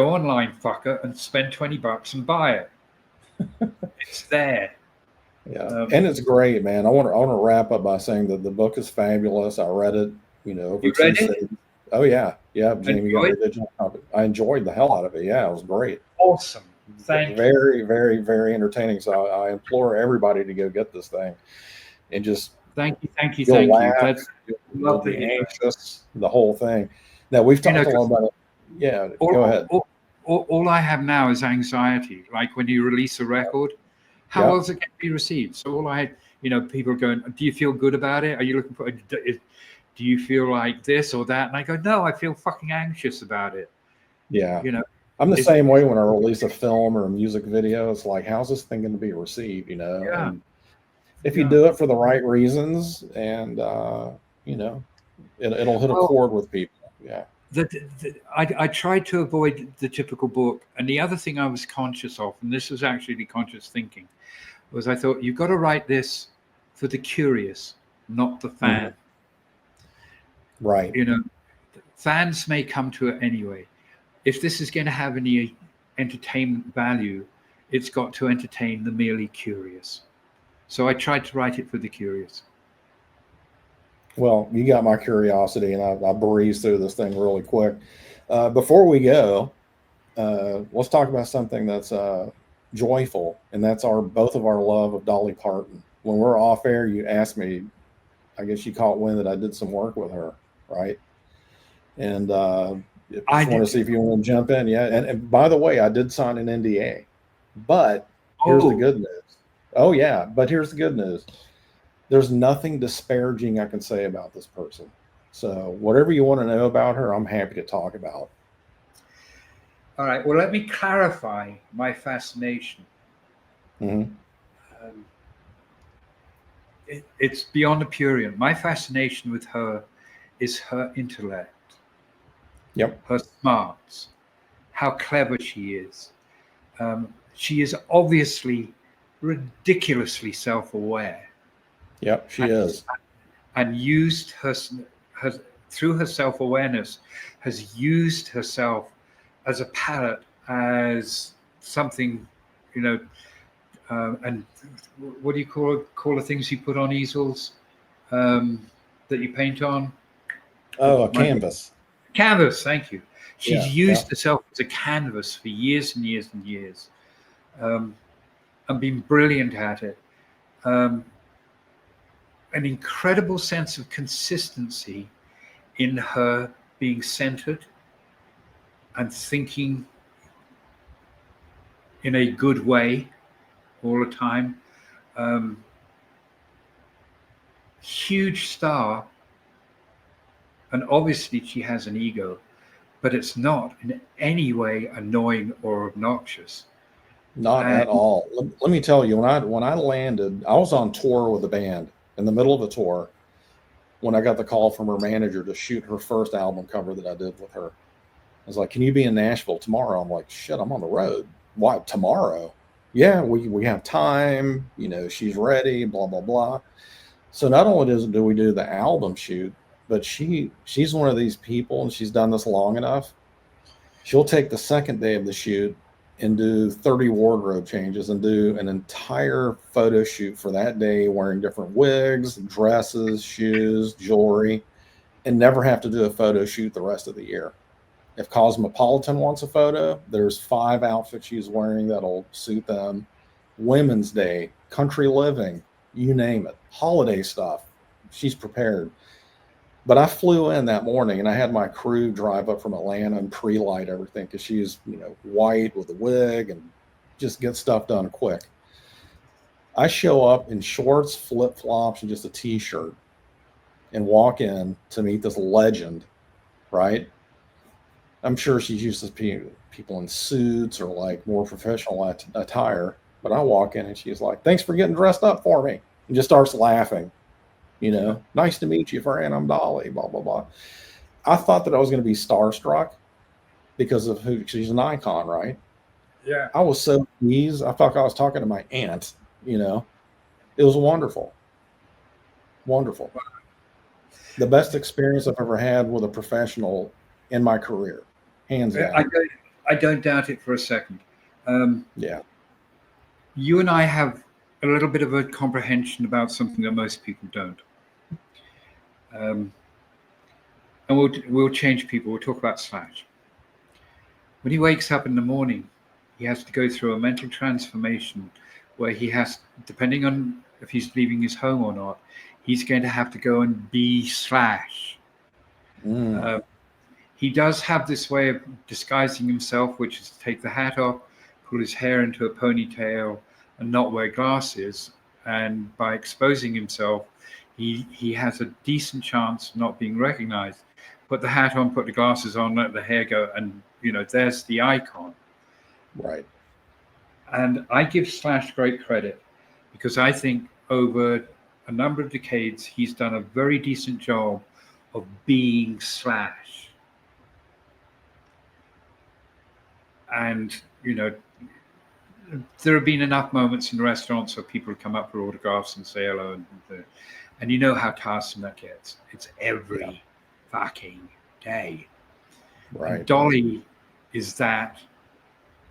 S2: online, fucker, and spend $20 and buy it. It's there.
S1: Yeah. And it's great, man. I want to wrap up by saying that the book is fabulous. I read it, over
S2: you read it?
S1: Oh yeah. Yeah. Jamie got the original copy. I enjoyed the hell out of it. Yeah, it was great.
S2: Awesome. Thank you.
S1: Very, very, very entertaining. So I implore everybody to go get this thing and just
S2: thank you.
S1: That's you'll be anxious, the whole thing. Now we've talked a lot about it. Yeah, go ahead.
S2: All I have now is anxiety. Like when you release a record, how well is it going to be received? So all I had, people are going, do you feel good about it? Are you looking for, do you feel like this or that? And I go, no, I feel fucking anxious about it.
S1: Yeah. I'm the same way when I release a film or a music video. It's like, how's this thing going to be received?
S2: Yeah.
S1: And if you do it for the right reasons, and it'll hit a chord with people. Yeah.
S2: I tried to avoid the typical book, and the other thing I was conscious of, and this was actually conscious thinking, was I thought you've got to write this for the curious, not the fan.
S1: Mm-hmm. Right.
S2: Fans may come to it anyway. If this is going to have any entertainment value, it's got to entertain the merely curious. So I tried to write it for the curious.
S1: Well, you got my curiosity, and I breezed through this thing really quick. Before we go, let's talk about something that's joyful, and that's both of our love of Dolly Parton. When we're off air, you asked me, I guess you caught wind that I did some work with her, right? And I just want to see if you want to jump in. Yeah. And by the way, I did sign an NDA, but here's the good news. Oh yeah. But here's the good news. There's nothing disparaging I can say about this person. So whatever you want to know about her, I'm happy to talk about.
S2: All right. Well, let me clarify my fascination.
S1: Mm-hmm.
S2: It's beyond a prurient. My fascination with her is her intellect.
S1: Yep.
S2: Her smarts, how clever she is. She is obviously ridiculously self-aware.
S1: Yep, she is.
S2: And used her through her self-awareness, has used herself as a palette, as something, and what do you call the things you put on easels that you paint on?
S1: Oh, a canvas.
S2: Canvas, thank you. She's used herself as a canvas for years and years and years, and been brilliant at it. An incredible sense of consistency in her being centered and thinking in a good way all the time. Huge star. And obviously she has an ego, but it's not in any way annoying or obnoxious.
S1: Not at all. Let me tell you, when I landed, I was on tour with a band in the middle of a tour, when I got the call from her manager to shoot her first album cover that I did with her. I was like, "Can you be in Nashville tomorrow?" I'm like, "Shit, I'm on the road. Why tomorrow?" "Yeah, we have time. You know, she's ready. Blah blah blah." So not only do we do the album shoot, but she's one of these people, and she's done this long enough. She'll take the second day of the shoot and do 30 wardrobe changes and do an entire photo shoot for that day, wearing different wigs, dresses, shoes, jewelry, and never have to do a photo shoot the rest of the year. If Cosmopolitan wants a photo, there's 5 outfits she's wearing that'll suit them. Women's Day, country living, you name it, holiday stuff. She's prepared. But I flew in that morning and I had my crew drive up from Atlanta and pre-light everything because she's, white with a wig and just get stuff done quick. I show up in shorts, flip-flops, and just a t-shirt and walk in to meet this legend, right? I'm sure she's used to people in suits or like more professional attire. But I walk in and she's like, "Thanks for getting dressed up for me," and just starts laughing. "Nice to meet you, Fran. I'm Dolly, blah, blah, blah." I thought that I was going to be starstruck because of who she's an icon, right?
S2: Yeah.
S1: I was so pleased. I thought I was talking to my aunt, It was wonderful. Wonderful. The best experience I've ever had with a professional in my career. Hands down.
S2: I don't doubt it for a second.
S1: Yeah.
S2: You and I have a little bit of a comprehension about something that most people don't. And we'll change people. We'll talk about Slash. When he wakes up in the morning, he has to go through a mental transformation where he has, depending on if he's leaving his home or not, he's going to have to go and be Slash. He does have this way of disguising himself, which is to take the hat off, pull his hair into a ponytail, and not wear glasses. And by exposing himself, he has a decent chance of not being recognized. Put the hat on, put the glasses on, let the hair go, and there's the icon.
S1: Right.
S2: And I give Slash great credit because I think over a number of decades, he's done a very decent job of being Slash. And, there have been enough moments in restaurants where people come up for autographs and say hello. And you know how tiresome that gets. It's every fucking day.
S1: Right.
S2: And Dolly is that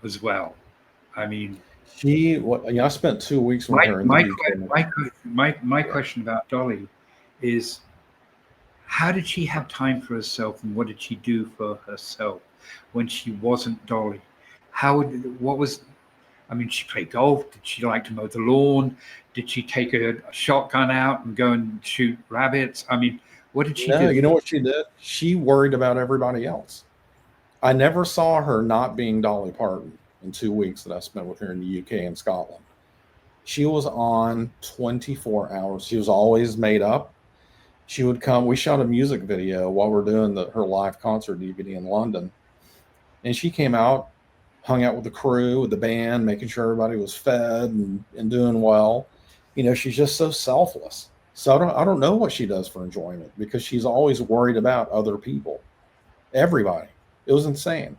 S2: as well. I mean,
S1: I spent 2 weeks with her.
S2: My question about Dolly is, how did she have time for herself, and what did she do for herself when she wasn't Dolly? She played golf. Did she like to mow the lawn? Did she take a shotgun out and go and shoot rabbits? What did she do?
S1: You know what she did? She worried about everybody else. I never saw her not being Dolly Parton in 2 weeks that I spent with her in the UK and Scotland. She was on 24 hours. She was always made up. She would come. We shot a music video while we're doing her live concert DVD in London. And she came out, hung out with the crew, with the band, making sure everybody was fed and doing well. She's just so selfless. So I don't know what she does for enjoyment because she's always worried about other people, everybody. It was insane.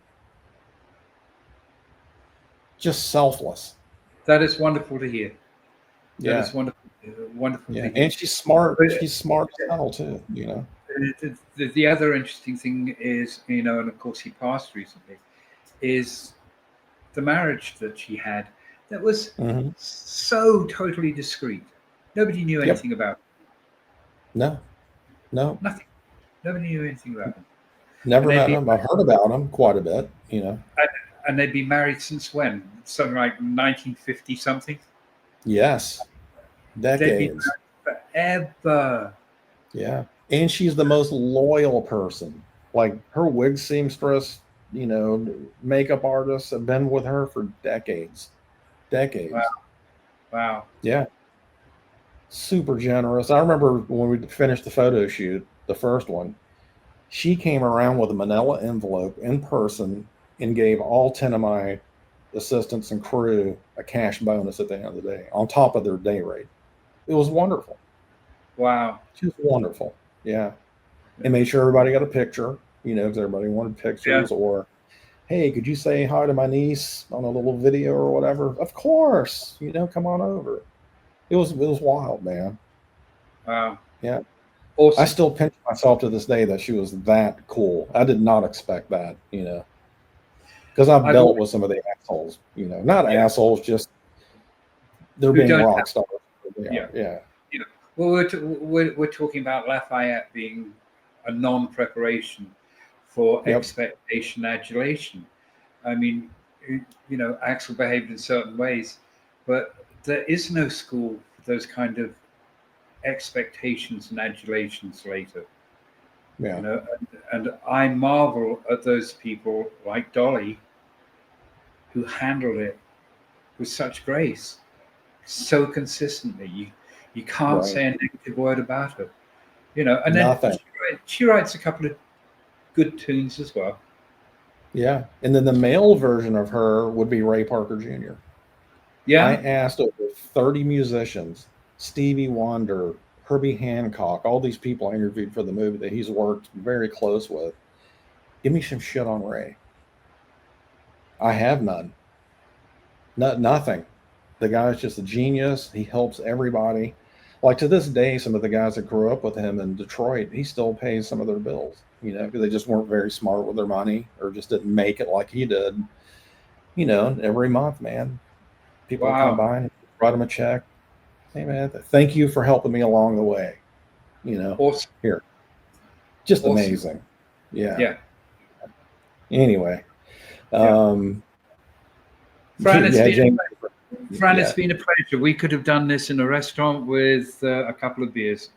S1: Just selfless.
S2: That is wonderful to hear.
S1: That
S2: is wonderful. Wonderful.
S1: Yeah, and she's smart. She's smart as hell too.
S2: The other interesting thing is, and of course he passed recently, is the marriage that she had that was so totally discreet. Nobody knew anything about it.
S1: No.
S2: Nothing. Nobody knew anything about him.
S1: Never met him. I've heard about him quite a bit,
S2: And they'd been married since when? Something like 1950 something?
S1: Yes. Decades.
S2: They'd been married forever.
S1: Yeah. And she's the most loyal person. Like her wig seamstress, makeup artists have been with her for decades.
S2: Wow.
S1: Yeah. Super generous. I remember when we finished the photo shoot, the first one, she came around with a manila envelope in person and gave all 10 of my assistants and crew a cash bonus at the end of the day on top of their day rate. It was wonderful.
S2: Wow.
S1: Just wonderful. Yeah. And made sure everybody got a picture, because everybody wanted pictures. Or, hey, could you say hi to my niece on a little video or whatever? Of course, come on over. It was wild, man.
S2: Wow.
S1: Yeah. I
S2: Awesome.
S1: still pinch myself to this day that she was that cool. I did not expect that, because I've dealt with some of the assholes, not assholes, just they're
S2: Who
S1: being
S2: don't
S1: rock
S2: have,
S1: stars. Yeah.
S2: you know. Well, we're talking about Lafayette being a non-preparation for
S1: Yep.
S2: expectation adulation. I mean, Axel behaved in certain ways, but there is no school for those kind of expectations and adulations later.
S1: Yeah.
S2: And I marvel at those people like Dolly who handled it with such grace, so consistently. You can't
S1: Right.
S2: say a negative word about her. And then
S1: Nothing.
S2: she writes a couple of good tunes as well.
S1: Yeah. And then the male version of her would be Ray Parker Jr. I
S2: Yeah.
S1: asked over 30 musicians, Stevie Wonder, Herbie Hancock, all these people I interviewed for the movie that he's worked very close with. Give me some shit on Ray. I have none. Nothing. The guy's just a genius. He helps everybody. Like to this day, some of the guys that grew up with him in Detroit, he still pays some of their bills, because they just weren't very smart with their money or just didn't make it like he did. Every month, man, people would come
S2: Wow.
S1: by and write him a check. Hey, man, thank you for helping me along the way.
S2: Awesome.
S1: Here, just
S2: Awesome.
S1: amazing. Yeah.
S2: Yeah.
S1: Anyway,
S2: Fran,
S1: yeah, James.
S2: Fran, it's been a pleasure. We could have done this in a restaurant with a couple of beers.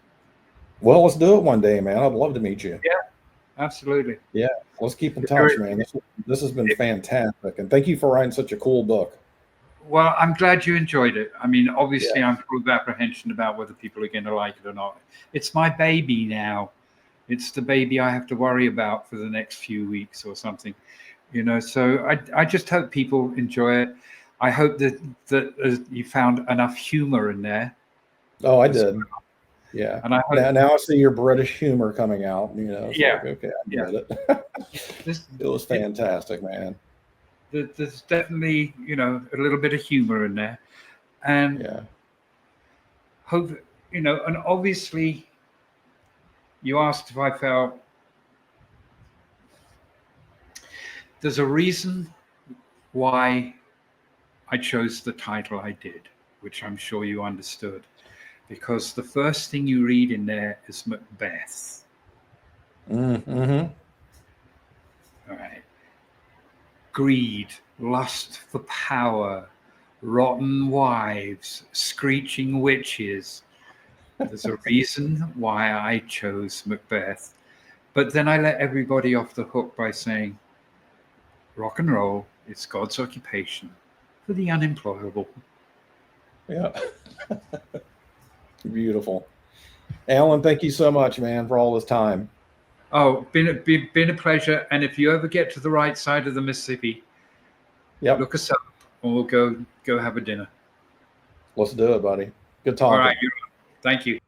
S1: Well, let's do it one day, man. I'd love to meet you.
S2: Yeah, absolutely.
S1: Yeah, let's keep in touch, man. This has been fantastic, and thank you for writing such a cool book.
S2: Well, I'm glad you enjoyed it. I mean, obviously, I'm full of apprehension about whether people are going to like it or not. It's my baby now. It's the baby I have to worry about for the next few weeks or something, So I just hope people enjoy it. I hope that you found enough humor in there.
S1: Oh, I did. Yeah.
S2: And I hope
S1: now I see your British humor coming out. So
S2: yeah.
S1: Okay, I get it. It was fantastic, man.
S2: There's definitely a little bit of humor in there, and hope and obviously you asked if I felt there's a reason why I chose the title I did, which I'm sure you understood, because the first thing you read in there is Macbeth.
S1: Mm-hmm.
S2: All right. Greed, lust for power, rotten wives, screeching witches. There's a reason why I chose Macbeth. But then I let everybody off the hook by saying, rock and roll is God's occupation for the unemployable.
S1: Yeah. Beautiful. Alan, thank you so much, man, for all this time.
S2: Oh, been a pleasure. And if you ever get to the right side of the Mississippi, look us up and we'll go have a dinner.
S1: Let's do it, buddy. Good talking.
S2: All right. Thank you.